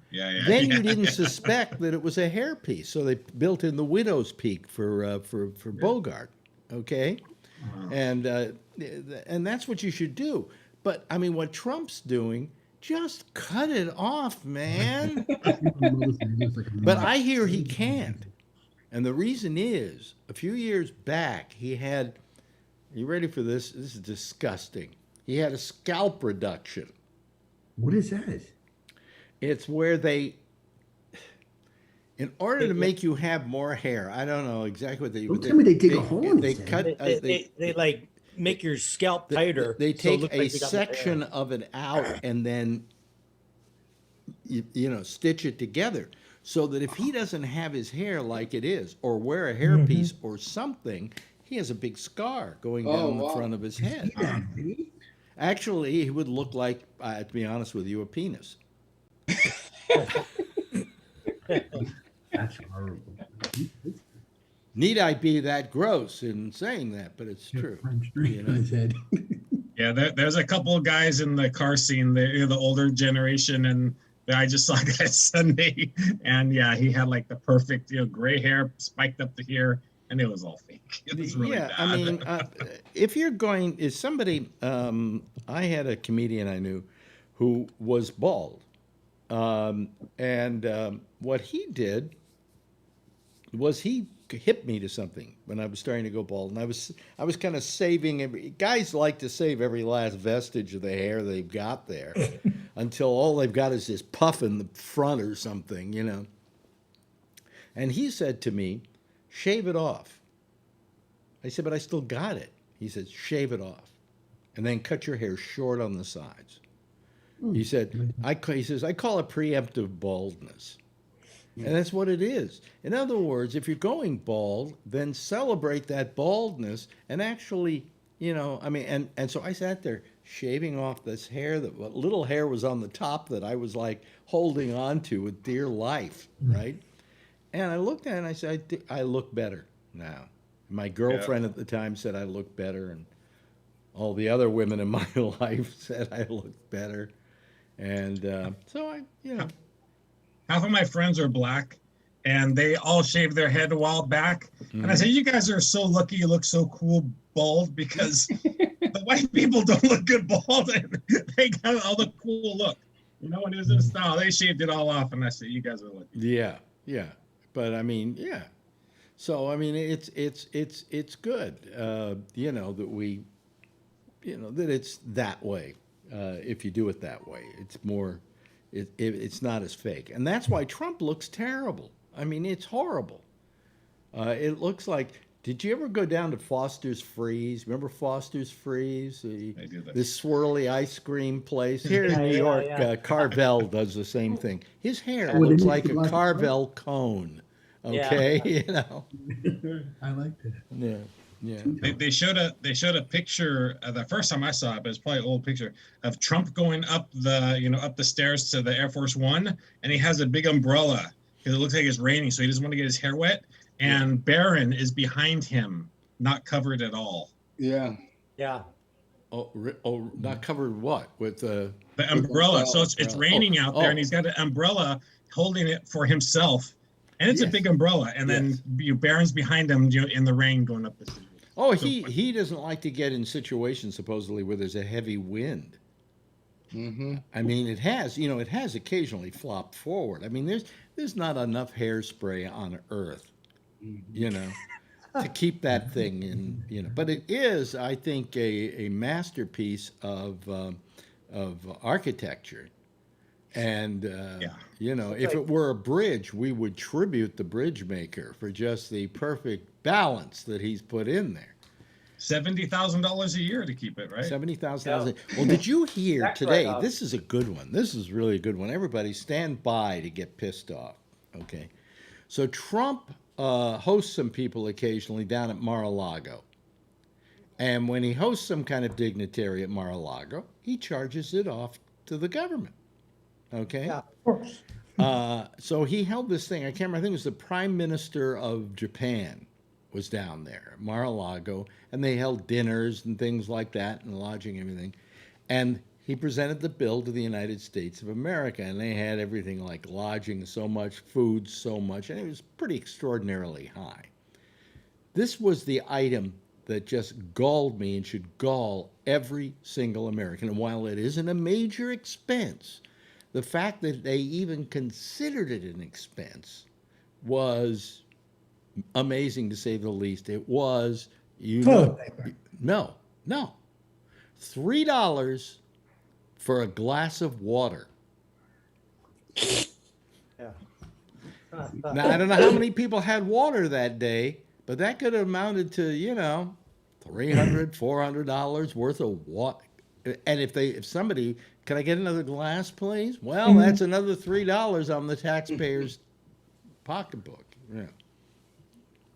Then you didn't suspect that it was a hairpiece, so they built in the widow's peak for Bogart. Okay. And that's what you should do. But I mean, what Trump's doing, just cut it off, man. But I hear he can't. And the reason is, a few years back, he had, are you ready for this? This is disgusting. He had a scalp reduction. What is that? It's where they, in order to make you have more hair, I don't know exactly what they do. Don't tell me they dig a hole in They his cut. head. They like make your scalp tighter. They so it take looks a like you got more hair. section of it out and then you know, stitch it together so that if he doesn't have his hair like it is or wear a hairpiece or something, he has a big scar going down the front of his head. Actually, he would look like, to be honest with you, a penis. That's horrible. Need I be that gross in saying that, but it's true. You know? His head. Yeah, there's a couple of guys in the car scene, the older generation, and I just saw a guy Sunday, and yeah, he had like the perfect, gray hair spiked up to here, and it was all fake. It was really bad. I mean, if you're going, is somebody, I had a comedian I knew who was bald, and what he did was he hit me to something when I was starting to go bald, and I was kind of saving guys like to save every last vestige of the hair they've got there until all they've got is this puff in the front or something, you know. And he said to me, shave it off. I said, but I still got it. He said, shave it off and then cut your hair short on the sides. He said, he says, I call it preemptive baldness. And that's what it is. In other words, if you're going bald, then celebrate that baldness and actually, I mean, and so I sat there shaving off this hair, that what little hair was on the top that I was like holding on to with dear life, right? And I looked at it and I said, I look better now. My girlfriend at the time said I looked better, and all the other women in my life said I looked better. And so I. Half of my friends are black, and they all shaved their head a while back. And I said, you guys are so lucky you look so cool bald, because the white people don't look good bald, and they got all the cool look. When it was in style, they shaved it all off, and I said, you guys are lucky. Yeah. But I mean, yeah. So I mean, it's good, that we, that it's that way. If you do it that way, it's more. It's not as fake. And that's why Trump looks terrible. I mean, it's horrible. It looks like, Did you ever go down to Foster's Freeze? Remember Foster's Freeze? I do that. This swirly ice cream place. Here in New Yeah, York, yeah. Carvel does the same thing. His hair Oh, it looks is like a like- Carvel cone. Okay, you know. I like that. Yeah, yeah. They showed a picture the first time I saw it, but it's probably an old picture of Trump going up the stairs to the Air Force One, and he has a big umbrella because it looks like it's raining, so he doesn't want to get his hair wet. And Barron is behind him, not covered at all. Yeah. Yeah. Oh, not covered what? With The umbrella. So it's umbrella. raining out there, and he's got an umbrella holding it for himself, and it's a big umbrella. And then Barron's behind him, in the rain going up the stairs. Oh, he doesn't like to get in situations supposedly where there's a heavy wind. Mm-hmm. I mean, it has occasionally flopped forward. I mean, there's not enough hairspray on Earth, to keep that thing in, But it is, I think, a masterpiece of architecture. And if it were a bridge, we would tribute the bridge maker for just the perfect balance that he's put in there. $70,000 a year to keep it, right? $70,000. Well, did you hear today? This is a good one. This is really a good one. Everybody stand by to get pissed off. Okay. So Trump hosts some people occasionally down at Mar-a-Lago. And when he hosts some kind of dignitary at Mar-a-Lago, he charges it off to the government. Okay? Yeah, of course. So he held this thing. I can't remember. I think it was the Prime Minister of Japan was down there at Mar-a-Lago, and they held dinners and things like that, and lodging and everything. And he presented the bill to the United States of America, and they had everything like lodging so much, food so much, and it was pretty extraordinarily high. This was the item that just galled me and should gall every single American. And while it isn't a major expense, the fact that they even considered it an expense was amazing, to say the least. It was, Toilet paper. no, $3 for a glass of water. Yeah. Now, I don't know how many people had water that day, but that could have amounted to, $300, $400 worth of water. And if somebody, can I get another glass, please? Well, that's another $3 on the taxpayer's pocketbook. Yeah.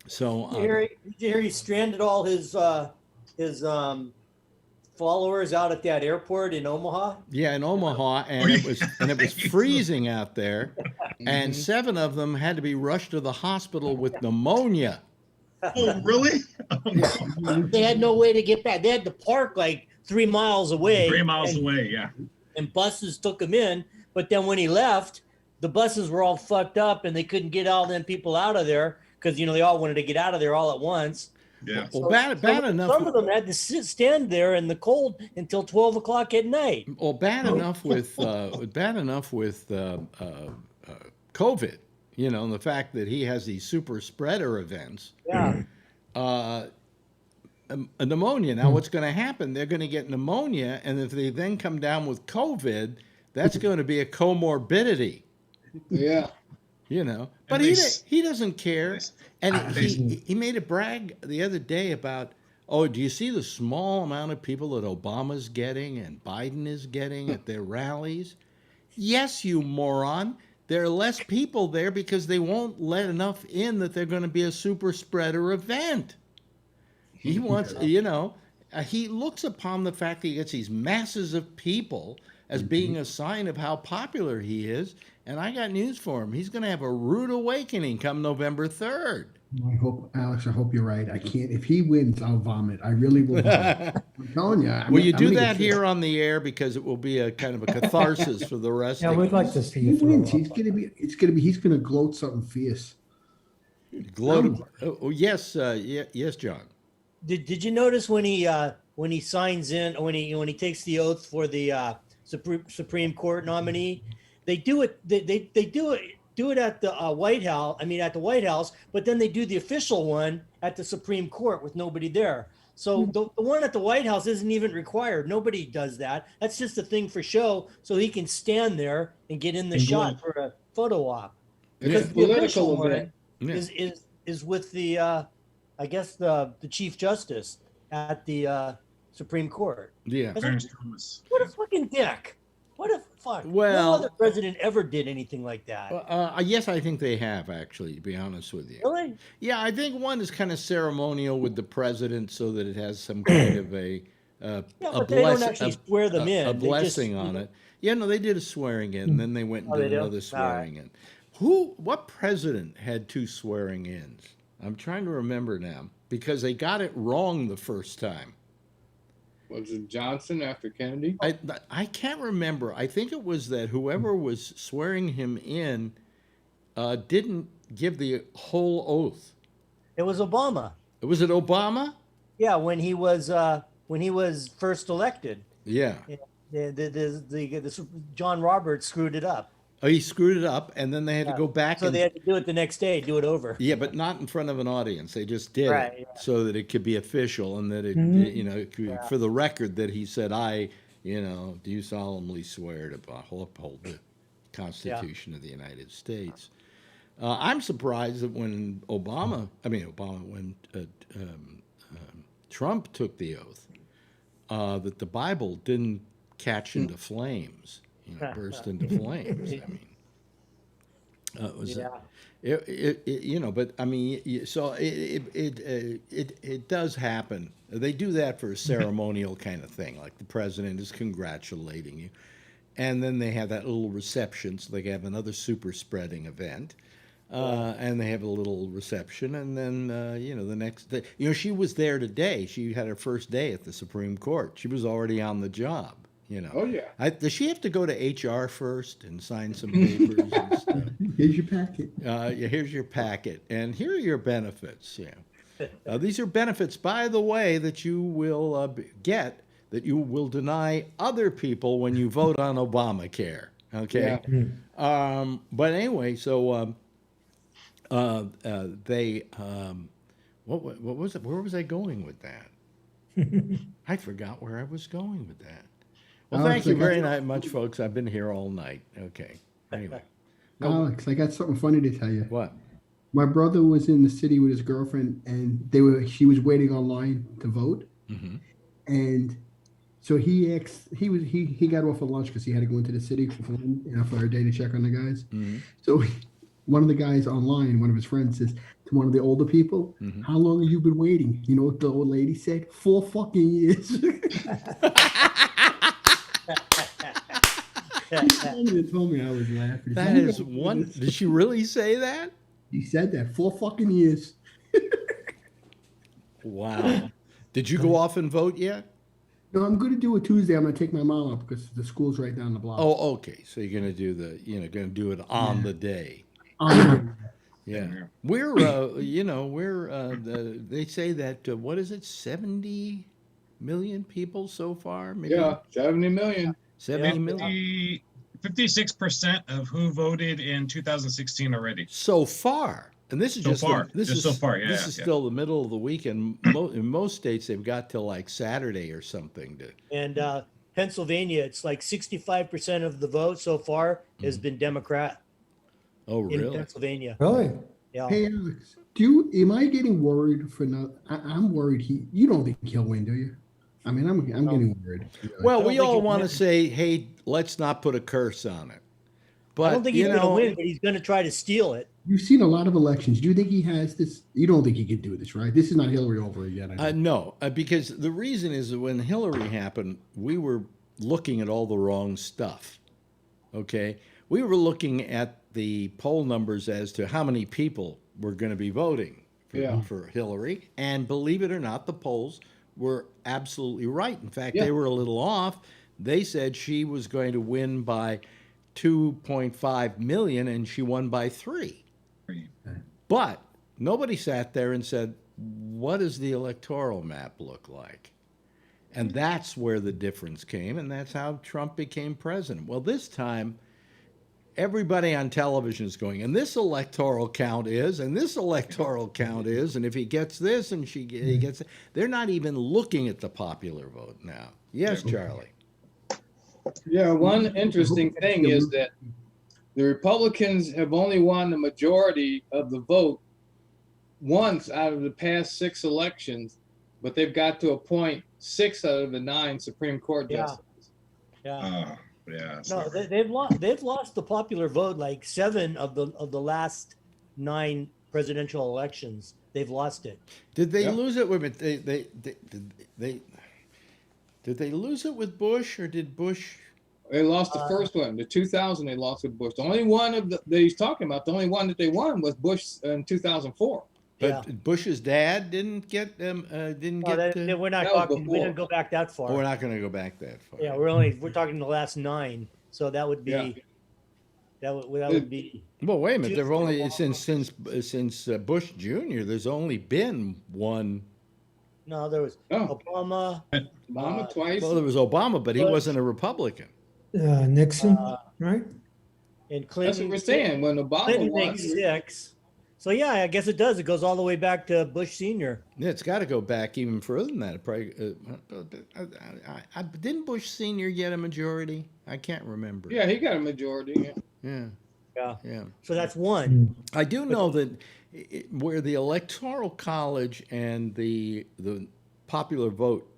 So Did you hear he stranded all his followers out at that airport in Omaha? yeah, in Omaha, and it was freezing out there, and 7 of them had to be rushed to the hospital with pneumonia. Oh, really? They had no way to get back. They had to park like 3 miles away. 3 miles away, yeah. And buses took him in. But then when he left, the buses were all fucked up, and they couldn't get all them people out of there because they all wanted to get out of there all at once. Yeah. Well, bad enough. Some of them had to stand there in the cold until 12 o'clock at night. Well, bad enough with COVID, and the fact that he has these super spreader events. Yeah. Pneumonia. Now, what's going to happen? They're going to get pneumonia, and if they then come down with COVID, that's going to be a comorbidity. Yeah. But he doesn't care. And he made a brag the other day about, do you see the small amount of people that Obama's getting and Biden is getting at their rallies? Yes, you moron. There are less people there because they won't let enough in that they're going to be a super spreader event. He wants, he looks upon the fact that he gets these masses of people as being a sign of how popular he is. And I got news for him. He's going to have a rude awakening come November 3rd. Alex, I hope you're right. I can't. If he wins, I'll vomit. I really will vomit. I'm telling you. Will you do that here on the air, because it will be a kind of a catharsis for the rest Yeah, of we'd us. like to see He you throw wins. up. He's gonna gloat something fierce. Gloat. Oh, yes, yes, John. Did you notice when he signs in, when he takes the oath for the Supreme Court nominee, they do it at the White House. I mean, at the White House, but then they do the official one at the Supreme Court with nobody there. So the one at the White House isn't even required. Nobody does that. That's just a thing for show, so he can stand there and get in the shot for a photo op. Because the official one is with the I guess the Chief Justice at the Supreme Court. Yeah. I was like, Clarence Thomas. what a fucking dick! What a fuck! Well- no other president ever did anything like that. Yes, I think they have, actually, to be honest with you. Really? Yeah, I think one is kind of ceremonial with the president so that it has some kind of a Yeah, but they don't actually swear them in. a They blessing just, on it. Yeah, no, they did a swearing in, and then they went and Oh, did they do? another swearing in. What president had 2 swearing ins? I'm trying to remember now because they got it wrong the first time. Was it Johnson after Kennedy? I can't remember. I think it was that whoever was swearing him in didn't give the whole oath. It was Obama. Was it Obama? Yeah, when he was first elected. Yeah. The John Roberts screwed it up. Oh, he screwed it up, and then they had to go back. So they had to do it the next day, do it over. Yeah, but not in front of an audience. They just did Right, it yeah. so that it could be official and that it, you know, it could, for the record that he said, do you solemnly swear to uphold the Constitution of the United States? I'm surprised that when when Trump took the oath, that the Bible didn't catch into flames, burst into flames. I mean, it was, but I mean, so it does happen. They do that for a ceremonial kind of thing, like the president is congratulating you, and then they have that little reception, so they have another super spreading event. And they have a little reception, and then the next day, she was there today. She had her first day at the Supreme Court. She was already on the job. Oh yeah. Does she have to go to HR first and sign some papers and stuff? Here's your packet. Here's your packet, and here are your benefits. Yeah, these are benefits, by the way, that you will get that you will deny other people when you vote on Obamacare. Okay. Yeah. But anyway, so. They what was it? Where was I going with that? I forgot where I was going with that. Well, thank you very much, folks. I've been here all night. Okay. Anyway, Alex, I got something funny to tell you. what? My brother was in the city with his girlfriend, and she was waiting online to vote, and so he asked. He got off for lunch because he had to go into the city for a day to check on the guys. So. One of the guys online, one of his friends says to one of the older people, "How long have you been waiting?" You know what the old lady said? 4 fucking years. He told me I was laughing. That is one. Did she really say that? He said that 4 fucking years. Wow. Did you go off and vote yet? No, I'm going to do it Tuesday. I'm going to take my mom up because the school's right down the block. Oh, okay. So you're going to do going to do it on the day. Yeah, we're they say that what is it, 70 million people so far? Maybe? Yeah, 70 million. 70 million. 56% of who voted in 2016 already. So far, and this is So just far. this Just is so far, yeah, This is still the middle of the week, and in most states they've got till like Saturday or something to. And Pennsylvania, it's like 65% of the vote so far has been Democrat. Oh, In really? Pennsylvania. Really? Yeah. Hey, Alex, am I getting worried for not? I'm worried. You don't think he'll win, do you? I mean, I'm getting worried. Well, I don't we think all he'll want to win. say, hey, let's not put a curse on it. But I don't think he's going to win, but he's going to try to steal it. You've seen a lot of elections. Do you think he has this? You don't think he could do this, right? This is not Hillary over again. No, because the reason is that when Hillary happened, we were looking at all the wrong stuff. Okay? We were looking at the poll numbers as to how many people were going to be voting for Hillary. And believe it or not, the polls were absolutely right. In fact, they were a little off. They said she was going to win by 2.5 million, and she won by 3. But nobody sat there and said, what does the electoral map look like? And that's where the difference came, and that's how Trump became president. Well, this time, everybody on television is going, and this electoral count is, and this electoral count is, and if he gets this and he gets it. They're not even looking at the popular vote now. Yes, Charlie. Yeah, one interesting thing is that the Republicans have only won the majority of the vote once out of the past 6 elections, but they've got to appoint 6 out of the 9 Supreme Court Yeah. justices. Yeah. Yeah. No, they've lost the popular vote like 7 of the last 9 presidential elections. They've lost it. Did they Yep. lose it with did they lose it with Bush, or did Bush? They lost the first one. The 2000 they lost with Bush. The only one that he's talking about, the only one that they won was Bush in 2004. But Bush's dad didn't get didn't get. We're not That was talking. We before. didn't go back that far. Oh, we're not going to go back that far. Yeah, we're talking the last 9. So that would be Yeah. that would be Well, wait a minute. Two There've for only Obama. since Bush Jr. There's only been one. no. There was No. Obama. Obama twice. Well, there was Obama, but he Bush. wasn't a Republican. Nixon, Uh, right? And That's Clinton. what we're saying. When Obama Clinton won, makes 6. So yeah, I guess it does. It goes all the way back to Bush Senior. Yeah, it's got to go back even further than that. It probably, didn't Bush Sr. get a majority? I can't remember. yeah, he got a majority. Yeah. Yeah. Yeah. Yeah. So that's 1. I do know that where the Electoral College and the popular vote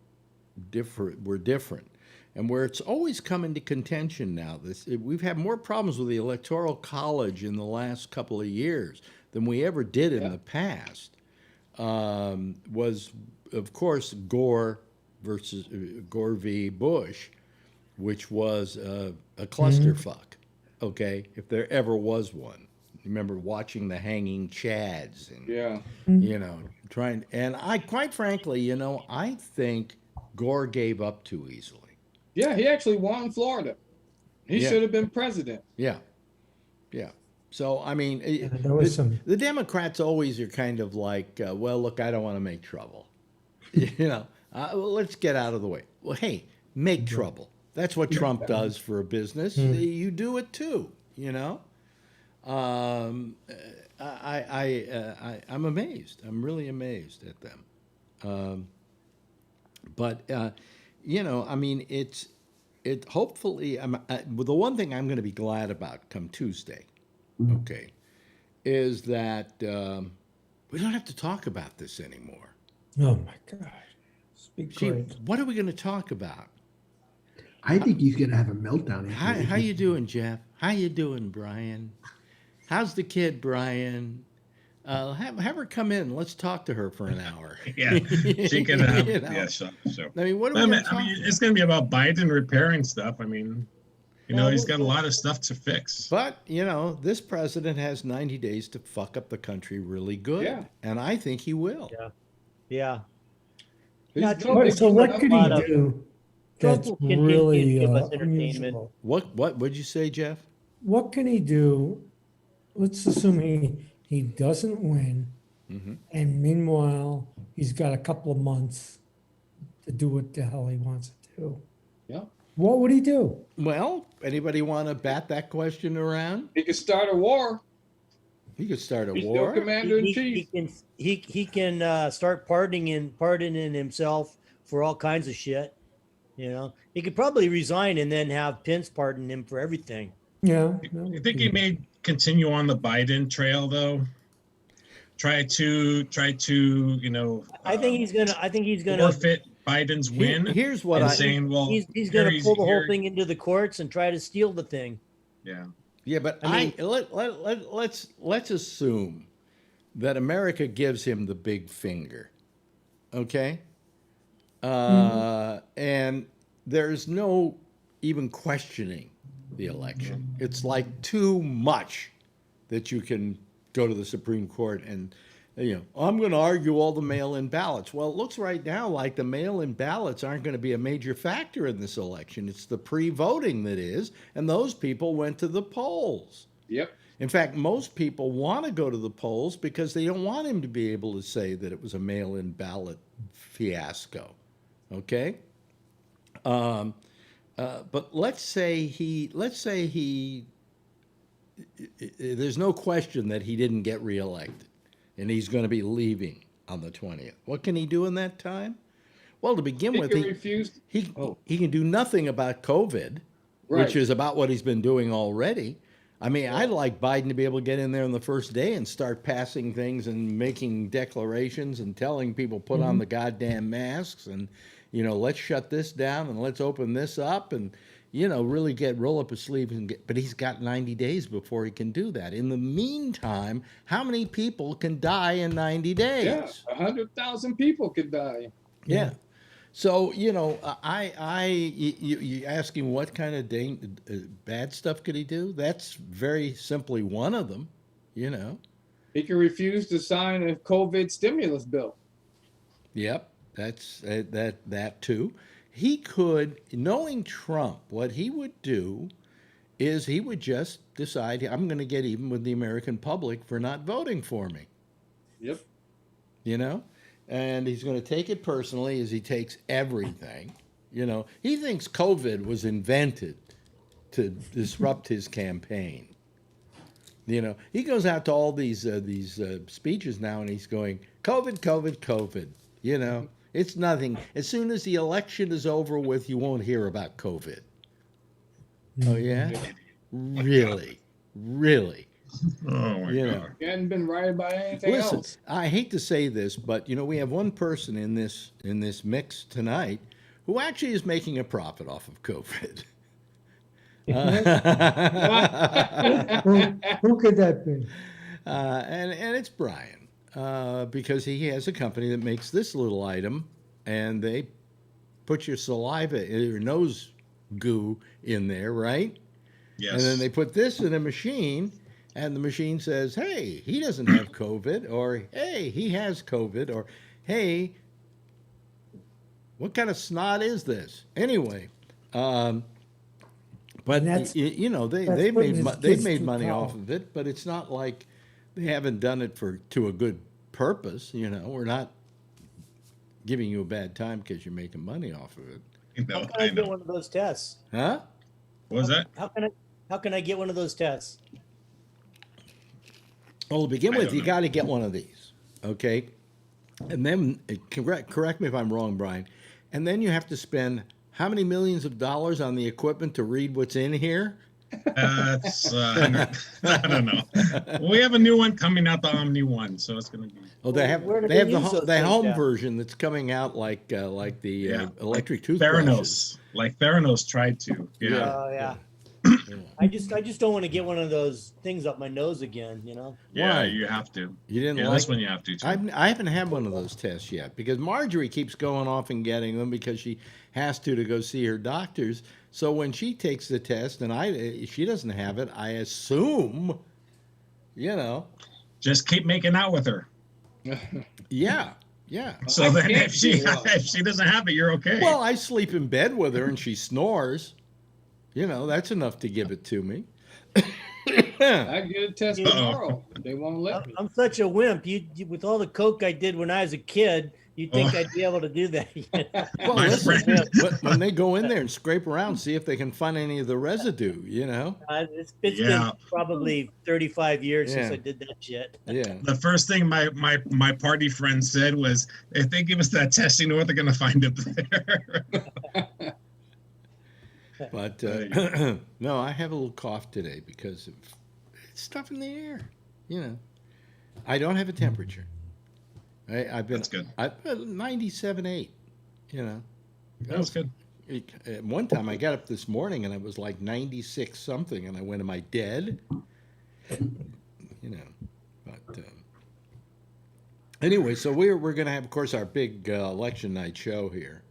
were different, and where it's always come into contention now. We've had more problems with the Electoral College in the last couple of years than we ever did in the past. Was, of course, Gore versus Gore v. Bush, which was a clusterfuck. Okay, if there ever was one. Remember watching the hanging chads and Yeah. trying. And I, quite frankly, I think Gore gave up too easily. Yeah, he actually won Florida. He Yeah. should have been president. Yeah, yeah. So I mean, there was some. the Democrats always are kind of like, well, look, I don't want to make trouble. Well, let's get out of the way. Well, hey, make trouble. That's what Trump does for a business. You do it too. I'm amazed. I'm really amazed at them. But I mean, it. Hopefully, well, the one thing I'm going to be glad about come Tuesday, okay, is that we don't have to talk about this anymore. Oh my God! Speak Gee, great. what are we going to talk about? I think he's gonna have a meltdown. How you doing, Jeff? How you doing, Brian? How's the kid, Brian? Have her come in. Let's talk to her for an hour. Yeah, she can. Yeah, so. I mean, what are I we mean, going to talk it's going to be about Biden repairing stuff. I mean, he's got a lot of stuff to fix. But, this president has 90 days to fuck up the country really good. Yeah. And I think he will. Yeah. He's Yeah, doing Trump- big So what stuff. could lot he of- do Trump that's will continue to really give us entertainment. unusual? What would you say, Jeff? What can he do? Let's assume he doesn't win, and meanwhile he's got a couple of months to do what the hell he wants to do. Yeah. What would he do? Well, anybody want to bat that question around? He could start a war. He could start a He's still war. commander in He chief. can start pardoning himself for all kinds of shit. He could probably resign and then have Pence pardon him for everything. Yeah. You think he may continue on the Biden trail, though? Try to, I think he's gonna. forfeit Biden's win. Here's what and I saying, well, He's gonna here pull the whole here- thing into the courts and try to steal the thing. Yeah. Yeah, but I let's assume that America gives him the big finger, okay? And there's no even questioning the election. It's like too much that you can go to the Supreme Court and, I'm going to argue all the mail-in ballots. Well, it looks right now like the mail-in ballots aren't going to be a major factor in this election. It's the pre-voting that is, and those people went to the polls. Yep. In fact, most people want to go to the polls because they don't want him to be able to say that it was a mail-in ballot fiasco. Okay? But let's say there's no question that he didn't get reelected and he's going to be leaving on the 20th. What can he do in that time? Well, to begin with, He refused. he can do nothing about COVID, Right. which is about what he's been doing already. I mean, I'd like Biden to be able to get in there on the first day and start passing things and making declarations and telling people put on the goddamn masks and, you know, let's shut this down and let's open this up and, you know, really roll up his sleeves and get. But he's got 90 days before he can do that. In the meantime, how many people can die in 90 days? Yeah, 100,000 people could die. Yeah. So, you know, you asking what kind of bad stuff could he do? That's very simply one of them, you know. He could refuse to sign a COVID stimulus bill. Yep, that's that too. He could, knowing Trump, what he would do is he would just decide, I'm going to get even with the American public for not voting for me. Yep. You know? And he's going to take it personally as he takes everything. You know, he thinks COVID was invented to disrupt his campaign. You know, he goes out to all these speeches now and he's going, COVID, COVID, COVID. You know, it's nothing. As soon as the election is over with, you won't hear about COVID. Oh, yeah? Really? Really? Oh my God! He hadn't been right about anything Listen, else. I hate to say this, but you know we have one person in this mix tonight who actually is making a profit off of COVID. Who could that be? And it's Brian, because he has a company that makes this little item, and they put your saliva, your nose goo in there, right? Yes. And then they put this in a machine. And the machine says, hey, he doesn't have COVID, or hey, he has COVID, or hey, what kind of snot is this? Anyway, but you know they've made money off of it, but it's not like they haven't done it to a good purpose. You know, we're not giving you a bad time because you're making money off of it. How can I get one of those tests? Huh? What was that? How can I get one of those tests? Well, to begin with, you got to get one of these, okay? And then, correct me if I'm wrong, Brian, and then you have to spend how many millions of dollars on the equipment to read what's in here? I don't know. We have a new one coming out, the Omni one, so it's going to be. Oh, they have the home version that's coming out like the electric toothbrushes. Like Theranos tried to. Yeah. Oh yeah. I just don't want to get one of those things up my nose again, you know? Yeah, Why? you have to. You didn't like this one you have to, too. I haven't had one of those tests yet because Marjorie keeps going off and getting them because she has to go see her doctors. So when she takes the test and she doesn't have it, I assume, you know. Just keep making out with her. Yeah. Yeah. So then if she doesn't have it, you're okay. Well, I sleep in bed with her and she snores. You know, that's enough to give it to me. I get a test tomorrow. They won't let me. I'm such a wimp. You with all the coke I did when I was a kid, you'd think I'd be able to do that. Well, listen, when they go in there and scrape around, see if they can find any of the residue, you know? It's been probably 35 years since I did that shit. Yeah. The first thing my party friend said was, if they give us that test, you know what they're going to find up there. But no, I have a little cough today because of stuff in the air. You know, I don't have a temperature. That's good. I've been 97.8. You know, that was good. At one time, I got up this morning and I was like 96 something, and I went, "Am I dead?" You know, but anyway, so we're going to have, of course, our big election night show here.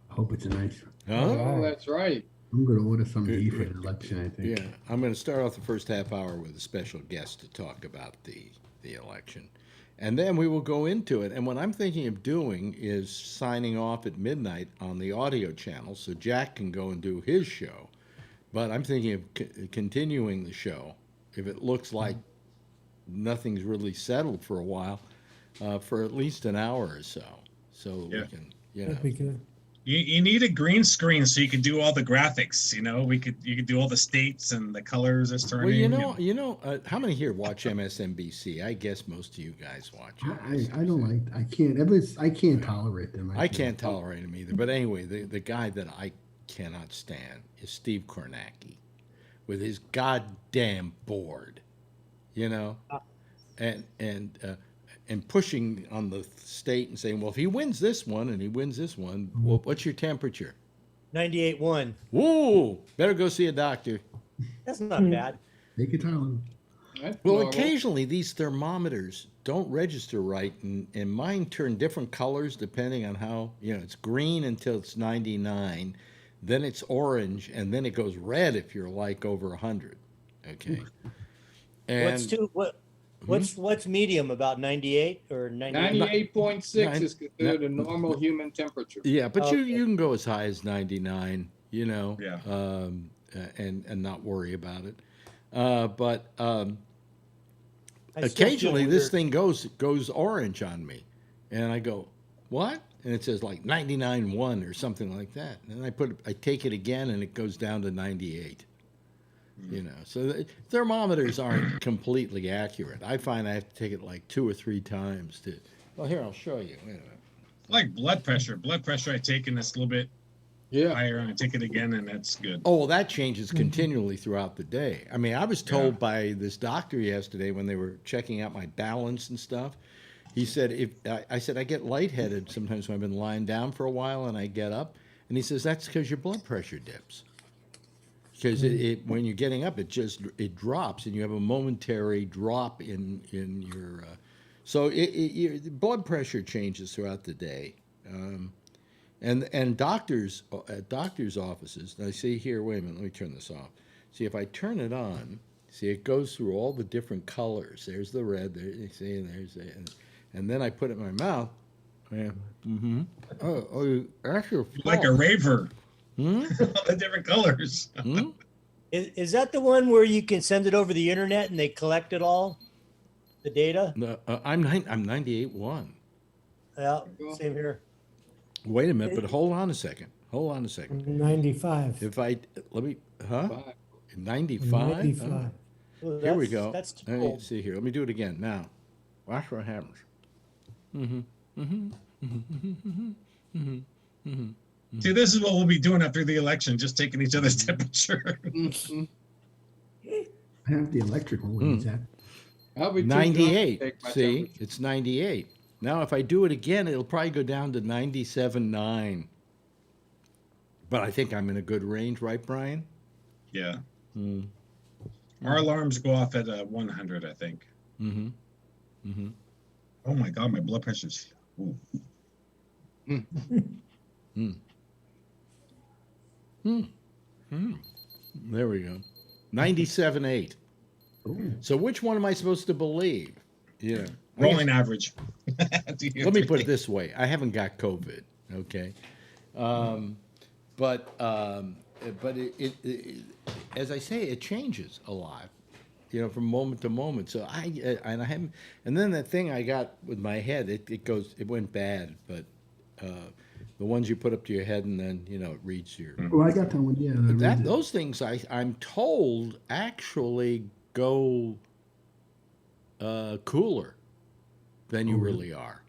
Hope it's a nice. Oh, that's right. I'm going to order some beef for the election, I think. Yeah, I'm going to start off the first half hour with a special guest to talk about the election. And then we will go into it. And what I'm thinking of doing is signing off at midnight on the audio channel so Jack can go and do his show. But I'm thinking of continuing the show, if it looks like nothing's really settled for a while, for at least an hour or so. So we can, you know. That'd be good. You need a green screen so you can do all the graphics. You know, you could do all the states and the colors is turning. Well, you know, how many here watch MSNBC? I guess most of you guys watch it. I don't like. I can't tolerate them. I can't tolerate them either. But anyway, the guy that I cannot stand is Steve Kornacki, with his goddamn board, you know, and pushing on the state and saying, well, if he wins this one and he wins this one, well, what's your temperature? 98.1. Whoa, better go see a doctor. That's not bad. Take your time. Well, Normal. occasionally these thermometers don't register right, and mine turn different colors depending on how, you know, it's green until it's 99, then it's orange, and then it goes red if you're like over 100. Okay. And What's medium, about 98 or 98? 98.6 is considered a normal human temperature. yeah, but Okay. you can go as high as 99, you know, Yeah. and not worry about it. I still feel Occasionally this weird. thing goes orange on me, and I go, what? And it says like 99.1 or something like that. And I take it again, and it goes down to 98. You know, so the thermometers aren't completely accurate. I find I have to take it like 2 or 3 times to. Well, here, I'll show you. Wait a minute. Like blood pressure. Blood pressure I take and it's a little bit Yeah. higher, and I take it again, and that's good. Oh, well, that changes continually throughout the day. I mean, I was told by this doctor yesterday when they were checking out my balance and stuff. He said, I said, I get lightheaded sometimes when I've been lying down for a while and I get up. And he says, that's because your blood pressure dips. Because when you're getting up, it drops, and you have a momentary drop in your. So the blood pressure changes throughout the day. And doctors at doctors' offices, I see here, wait a minute, let me turn this off. See, if I turn it on, see, it goes through all the different colors. There's the red, there you see, and there's and then I put it in my mouth. Yeah. Mm-hmm. Oh, you actually Like a raver. Hmm? All the different colors. Hmm? Is that the one where you can send it over the internet and they collect it all, the data? No, I'm 98.1. Yeah, same here. Wait a minute, but hold on a second. Hold on a second. 95. If I let me, huh? Fine. 95. 95. Well, Here we that's- go. That's too Let me old. see here. Let me do it again now. Watch what happens. See, this is what we'll be doing after the election, just taking each other's temperature. Mhm. I have the electric one. What is that? I'll be too drunk to 98. take my See, temperature. it's 98. Now, if I do it again, it'll probably go down to 97.9. But I think I'm in a good range, right, Brian? Yeah. Mm. Our alarms go off at 100, I think. Mm-hmm. Mm-hmm. Oh my God, my blood pressure's. Ooh. There we go. 97.8. So which one am I supposed to believe? Yeah. Rolling average. Let me put it this way. I haven't got COVID, okay? But it as I say, it changes a lot, you know, from moment to moment. So I haven't, and then that thing I got with my head, it went bad, but the ones you put up to your head and then, you know, it reads your. Oh, I got that one. Yeah. I read it. Those things I'm told actually go cooler than you really are.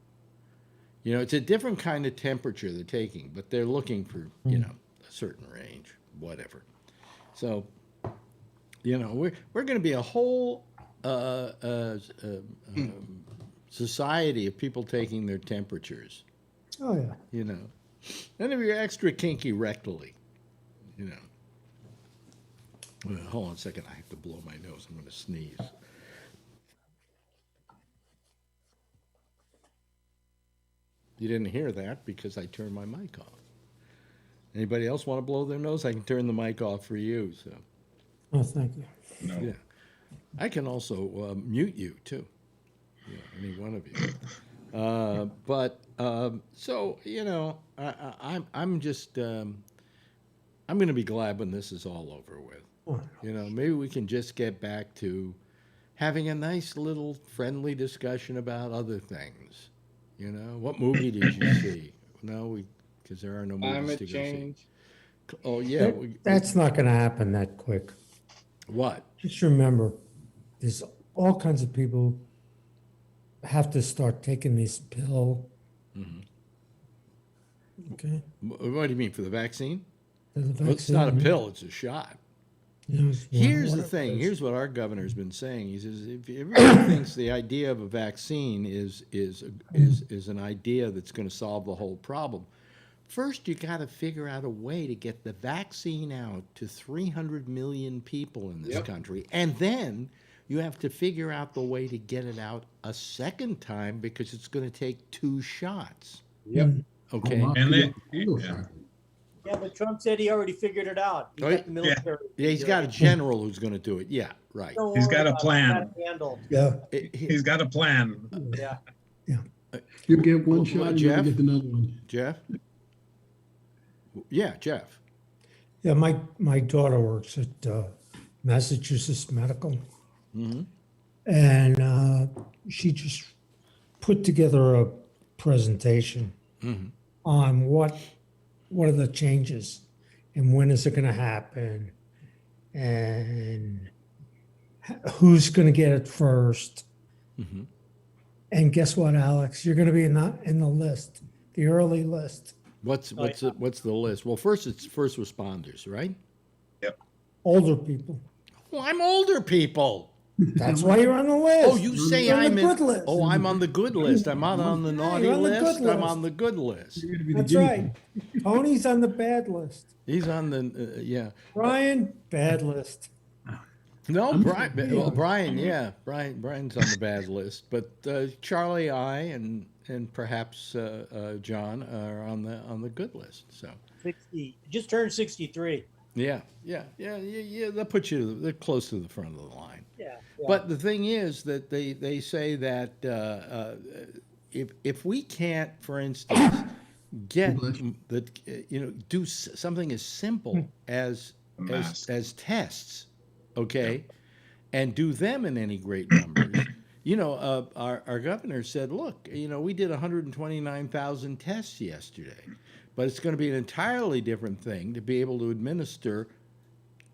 You know, it's a different kind of temperature they're taking, but they're looking for, you know, a certain range, whatever. So, you know, we're going to be a whole society of people taking their temperatures. Oh, yeah. You know, and if you're extra kinky rectally, you know. Well, hold on a second. I have to blow my nose. I'm going to sneeze. You didn't hear that because I turned my mic off. Anybody else want to blow their nose? I can turn the mic off for you. So, Oh, thank you. No. yeah. I can also mute you too. Yeah, any one of you. So you know, I'm just I'm going to be glad when this is all over with. Oh, You know, maybe we can just get back to having a nice little friendly discussion about other things. You know, what movie did you see? No, because there are no movies Climate to go change. see. Oh yeah, That's not going to happen that quick. what? Just remember, there's all kinds of people have to start taking this pill. Okay? What do you mean for the vaccine? The Well, it's not a vaccine. pill; it's a shot. Here's the thing. Here's what our governor's been saying. He says if everybody thinks the idea of a vaccine is an idea that's going to solve the whole problem, first you got to figure out a way to get the vaccine out to 300 million people in this country, and then you have to figure out the way to get it out a second time because it's going to take 2 shots. Yep. Okay. And then, Yeah, but Trump said he already figured it out. He got the military. Yeah, he's got a general who's going to do it. Yeah, right. Don't He's worry got a about it. plan. Got it handled. Yeah. he's got a plan. Yeah. You get one shot, and you Jeff? get another one. Jeff? Yeah, Jeff. Yeah, my daughter works at Massachusetts Medical, and she just put together a presentation on what are the changes and when is it going to happen and who's going to get it first. And guess what, Alex? You're going to be in the list, the early list. What's the list? Well, first it's first responders, right? Older people. Well, I'm older people. That's why you're on the list. Oh, you say You're on I'm the in. good list. Oh, I'm on the good list. I'm not on the naughty you're on the list. good I'm list. on the good list. That's right. Tony's on the bad list. He's on the yeah. Brian, bad list. No, Brian. Well, Brian, yeah, Brian's on the bad list. But Charlie, and perhaps John are on the good list. So 60. Just turned 63. yeah. They'll put you. They're close to the front of the line. Yeah. But the thing is that they say that if we can't, for instance, get do something as simple as tests, okay, and do them in any great numbers. Our governor said, look, we did 129,000 tests yesterday, but it's going to be an entirely different thing to be able to administer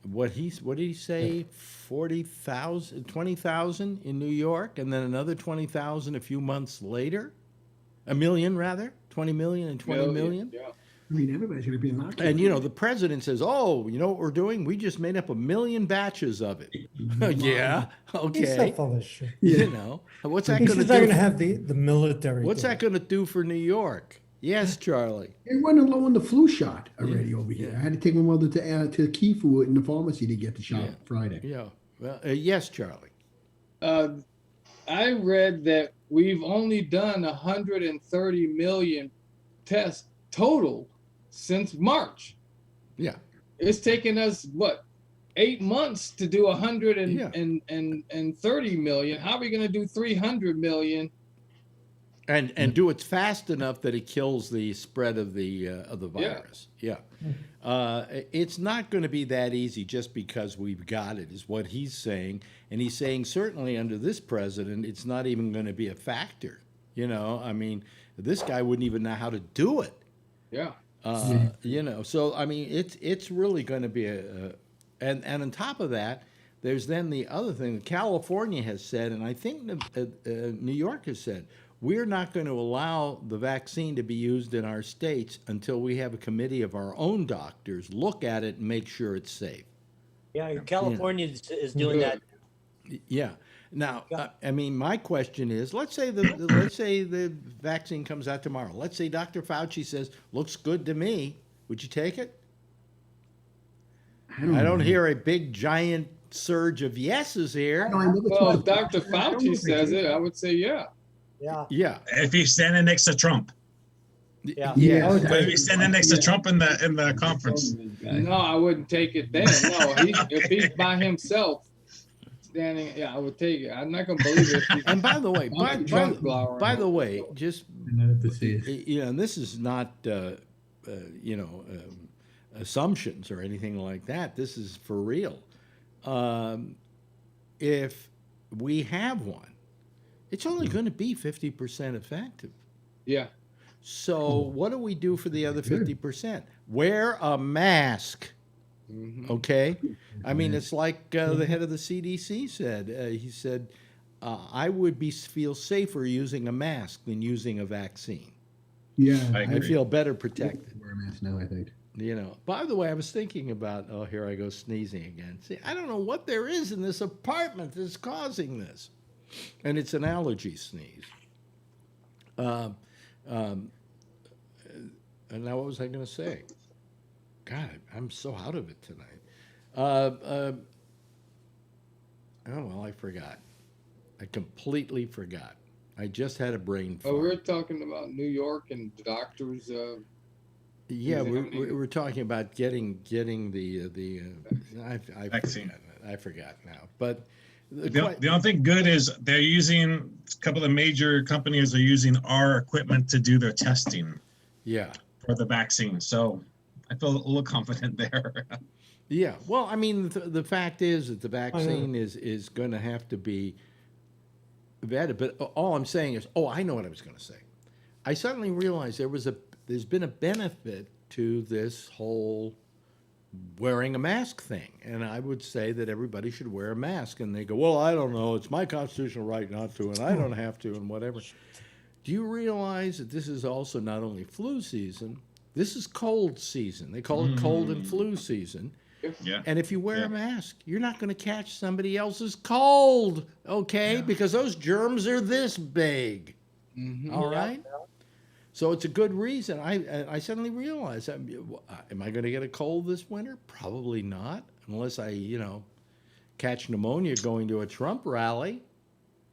what did he say, 20,000 in New York, and then another 20,000 a few months later, 1 million rather, 20 million and 20 million. Yeah. I mean, everybody's going to be knocked. And the president says, "Oh, you know what we're doing? We just made up 1 million batches of it." Yeah, He's okay. so full of shit. What's that He's going to not going do? to have the military. What's do that it. going to do for New York? Yes, Charlie. They're running low on the flu shot already over here. I had to take my mother to Kiefu in the pharmacy to get the shot Friday. Yeah. Well, yes, Charlie. I read that we've only done 130 million tests total since March. Yeah. It's taken us 8 months to do 130 million. How are we going to do 300 million? And do it fast enough that it kills the spread of the virus. Yeah. It's not going to be that easy just because we've got it, is what he's saying. And he's saying certainly under this president, it's not even going to be a factor. I mean, this guy wouldn't even know how to do it. Yeah. So I mean, it's really going to be and on top of that, there's then the other thing that California has said, and I think New York has said, we're not going to allow the vaccine to be used in our states until we have a committee of our own doctors look at it and make sure it's safe. Yeah, California is doing that. Yeah. Now, I mean, my question is: let's say the vaccine comes out tomorrow. Let's say Dr. Fauci says, "Looks good to me." Would you take it? I don't hear a big giant surge of yeses here. Well, if Dr. Fauci says it, I would say yeah. Yeah. If he's standing next to Trump. Yeah. But if he's standing next to Trump in the conference. No, I wouldn't take it then. No, if he's by himself standing, I would take it. I'm not gonna believe it. And by the way, just and this is not assumptions or anything like that. This is for real. If we have one, it's only going to be 50% effective. Yeah. So what do we do for the other 50%? Wear a mask. Okay? I mean, it's like the head of the CDC said. He said, I would feel safer using a mask than using a vaccine. Yeah. I feel better protected. Wear a mask now, I think. You know, by the way, I was thinking about, oh, here I go sneezing again. See, I don't know what there is in this apartment that's causing this. And it's an allergy sneeze. And now what was I going to say? God, I'm so out of it tonight. Oh, well, I forgot. I completely forgot. I just had a brain fart. Oh, we're talking about New York and doctors. Yeah, we're talking about getting the Vaccine. I forgot now. But the only thing good is they're using, a couple of major companies are using our equipment to do their testing. Yeah. For the vaccine. So I feel a little confident there. Yeah. Well, I mean, the fact is that the vaccine is going to have to be vetted. But all I'm saying is, I know what I was going to say. I suddenly realized there's been a benefit to this whole wearing a mask thing. And I would say that everybody should wear a mask. And they go, well, I don't know. It's my constitutional right not to, and I don't have to, and whatever. Do you realize that this is also not only flu season, this is cold season. They call it cold and flu season. Yeah. And if you wear a mask, you're not going to catch somebody else's cold, okay? Yeah. Because those germs are this big. All right? So it's a good reason. I suddenly realized, am I going to get a cold this winter? Probably not, unless I, catch pneumonia going to a Trump rally.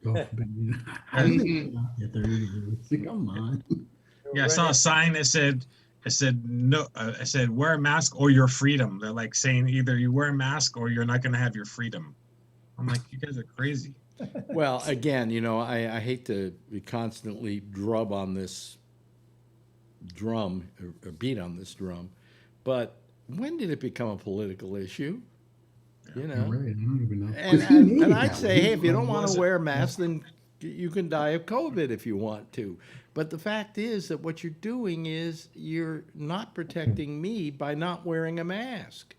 Come on. Yeah, I saw a sign that said no. I said wear a mask or your freedom. They're like saying either you wear a mask or you're not going to have your freedom. I'm like, you guys are crazy. Well, again, I hate to constantly drub on this drum or beat on this drum, but when did it become a political issue? Right. I don't even know. And I'd say, hey, if you don't want to wear a mask, then you can die of COVID if you want to. But the fact is that what you're doing is you're not protecting me by not wearing a mask.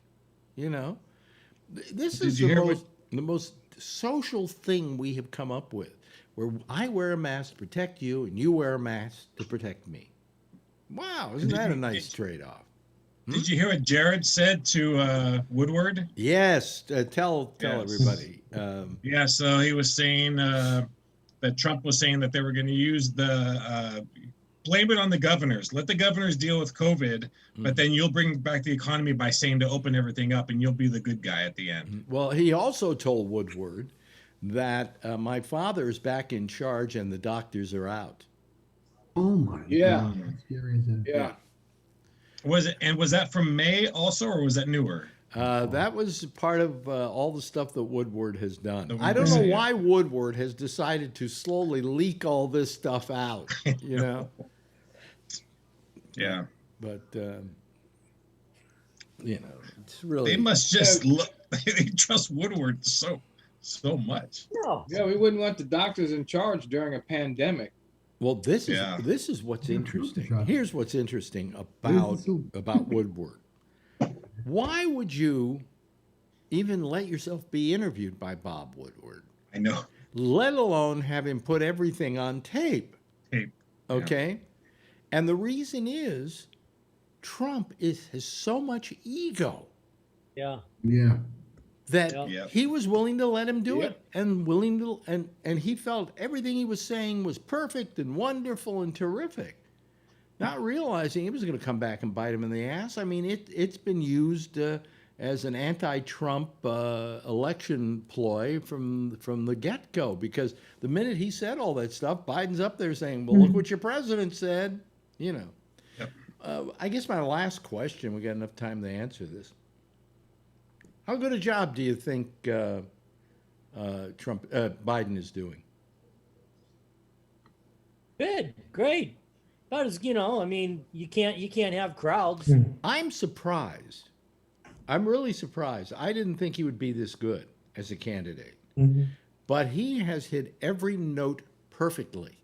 This is the most social thing we have come up with, where I wear a mask to protect you and you wear a mask to protect me. Wow, isn't that a nice trade-off? Did you hear what Jared said to Woodward? Yes, tell everybody. Yeah, so he was saying that Trump was saying that they were going to use blame it on the governors. Let the governors deal with COVID, but then you'll bring back the economy by saying to open everything up, and you'll be the good guy at the end. Well, he also told Woodward that my father is back in charge and the doctors are out. Oh my God! Yeah. Was that from May also, or was that newer? That was part of all the stuff that Woodward has done. I don't know why Woodward has decided to slowly leak all this stuff out, Yeah. But, it's really... They must just they trust Woodward so much. No. Yeah, we wouldn't want the doctors in charge during a pandemic. Well, this is what's interesting. Here's what's interesting about Woodward. Why would you even let yourself be interviewed by Bob Woodward? I know. Let alone have him put everything on tape. Okay? Yeah. And the reason is Trump has so much ego. Yeah. Yeah. That he was willing to let him do it, and he felt everything he was saying was perfect and wonderful and terrific, not realizing it was going to come back and bite him in the ass. I mean, it's been used as an anti-Trump election ploy from the get-go, because the minute he said all that stuff, Biden's up there saying, well, look what your president said, Yep. I guess my last question, we got enough time to answer this. How good a job do you think Biden is doing? Good, great. But as you can't have crowds. I'm surprised. I'm really surprised. I didn't think he would be this good as a candidate. But he has hit every note perfectly.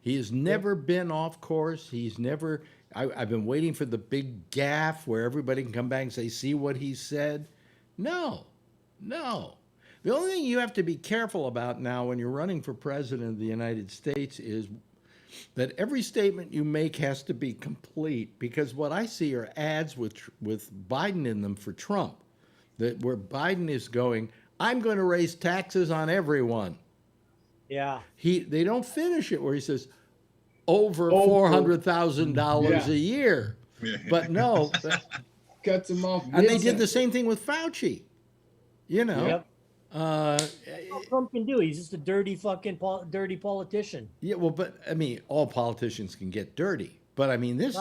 He has never been off course. He's never. I've been waiting for the big gaffe where everybody can come back and say, "See what he said." No. The only thing you have to be careful about now when you're running for president of the United States is that every statement you make has to be complete, because what I see are ads with Biden in them for Trump, that where Biden is going, I'm going to raise taxes on everyone. Yeah. They don't finish it where he says over $400,000 a year. But no, Cuts him off. and they did the same thing with Fauci. You know, Yep. All Trump can do. He's just a dirty fucking dirty politician. yeah. Well, but I mean, all politicians can get dirty. But I mean, this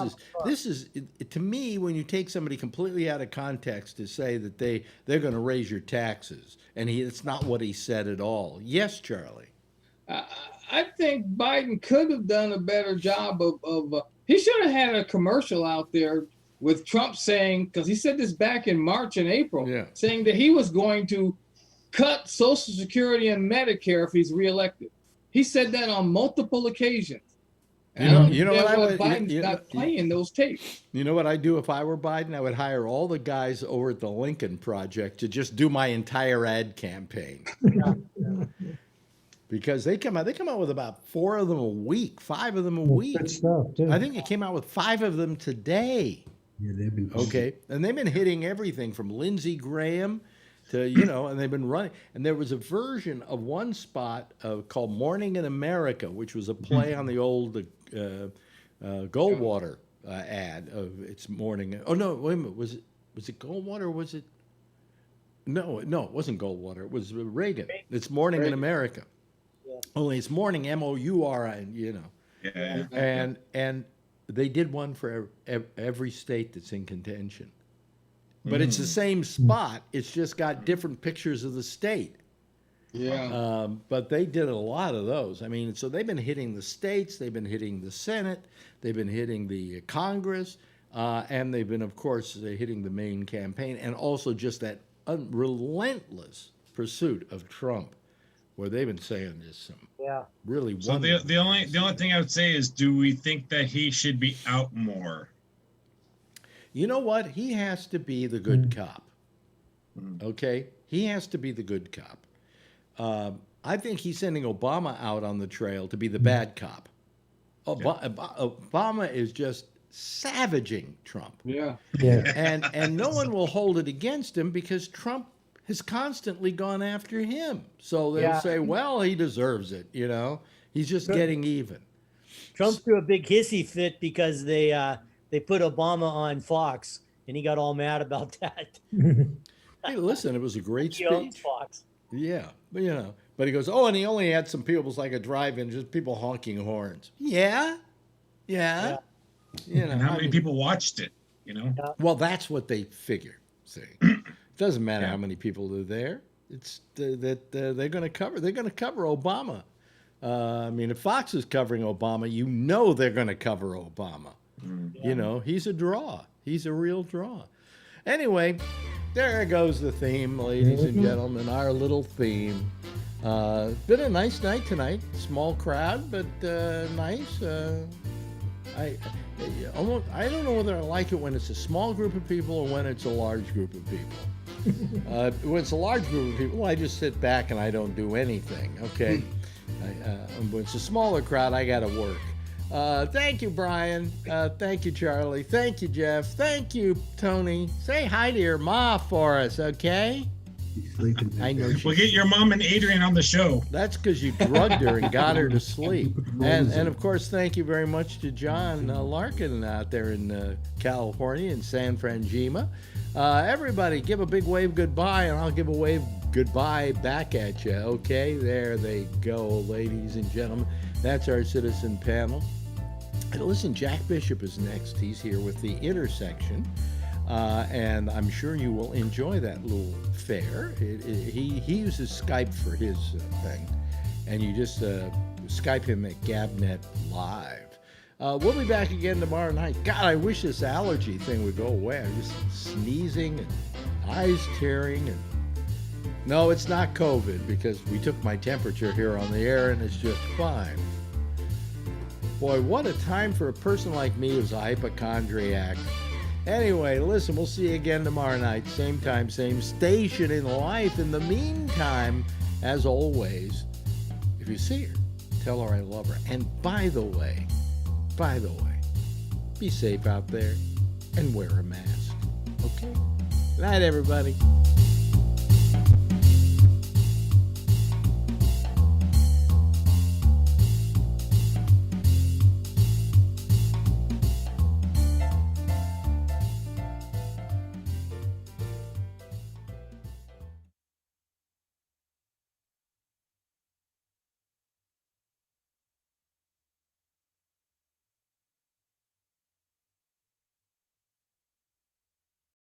is to me, when you take somebody completely out of context to say that they're going to raise your taxes, and it's not what he said at all. Yes, Charlie. I think Biden could have done a better job of he should have had a commercial out there with Trump saying, because he said this back in March and April, saying that he was going to cut Social Security and Medicare if he's reelected. He said that on multiple occasions. You know what I would, Biden's not playing those tapes. You know what I'd do if I were Biden? I would hire all the guys over at the Lincoln Project to just do my entire ad campaign. Because they come out with about 4 of them a week, 5 of them a week. Good stuff, too. I think it came out with 5 of them today. Yeah, they've been Okay, and they've been hitting everything from Lindsey Graham to, and they've been running. And there was a version of one spot called Morning in America, which was a play on the old Goldwater ad of It's Morning. Oh, no, wait a minute. Was it Goldwater or was it? No, it wasn't Goldwater. It was Reagan. It's Morning in America. Yeah. Only it's Morning, M-O-U-R-I, Yeah. And they did one for every state that's in contention. But it's the same spot. It's just got different pictures of the state. Yeah. But they did a lot of those. I mean, so they've been hitting the states, they've been hitting the Senate, they've been hitting the Congress, and they've been, of course, hitting the main campaign, and also just that relentless pursuit of Trump, where they've been saying this some really wonderful. So the only thing I would say is, do we think that he should be out more? You know what? He has to be the good cop. Okay? He has to be the good cop. I think he's sending Obama out on the trail to be the bad cop. Obama is just savaging Trump. Yeah. And no one will hold it against him because Trump has constantly gone after him. So they'll say, well, he deserves it, He's just getting even. Trump threw a big hissy fit because they put Obama on Fox, and he got all mad about that. Hey, listen, it was a great He owns speech. Fox. Yeah, but he goes, and he only had some people, it was like a drive-in, just people honking horns. Yeah. And how many people watched it, Well, that's what they figure, see. It doesn't matter how many people are there. It's that they're going to cover Obama. I mean, if Fox is covering Obama, they're going to cover Obama. He's a draw. He's a real draw. Anyway, there goes the theme, ladies and gentlemen, our little theme. Been a nice night tonight. Small crowd, but nice. I don't know whether I like it when it's a small group of people or when it's a large group of people. When it's a large group of people, I just sit back and I don't do anything, okay? When it's a smaller crowd, I got to work. Thank you, Brian. Thank you, Charlie. Thank you, Jeff. Thank you, Tony. Say hi to your ma for us, okay? She's sleeping. I know. We'll get your mom and Adrian on the show. That's because you drugged her and got her to sleep. And of course, thank you very much to John Larkin out there in California, in San Frangima. Everybody, give a big wave goodbye, and I'll give a wave goodbye back at you. Okay, there they go, ladies and gentlemen. That's our citizen panel. And listen, Jack Bishop is next. He's here with The Intersection. And I'm sure you will enjoy that little fare. He uses Skype for his thing. And you just Skype him at GabNet Live. We'll be back again tomorrow night. God, I wish this allergy thing would go away. I'm just sneezing and eyes tearing. And no, it's not COVID, because we took my temperature here on the air and it's just fine. Boy, what a time for a person like me who's a hypochondriac. Anyway, listen, we'll see you again tomorrow night. Same time, same station in life. In the meantime, as always, if you see her, Tell her I love her. And by the way, be safe out there and wear a mask. Okay? Good night, everybody.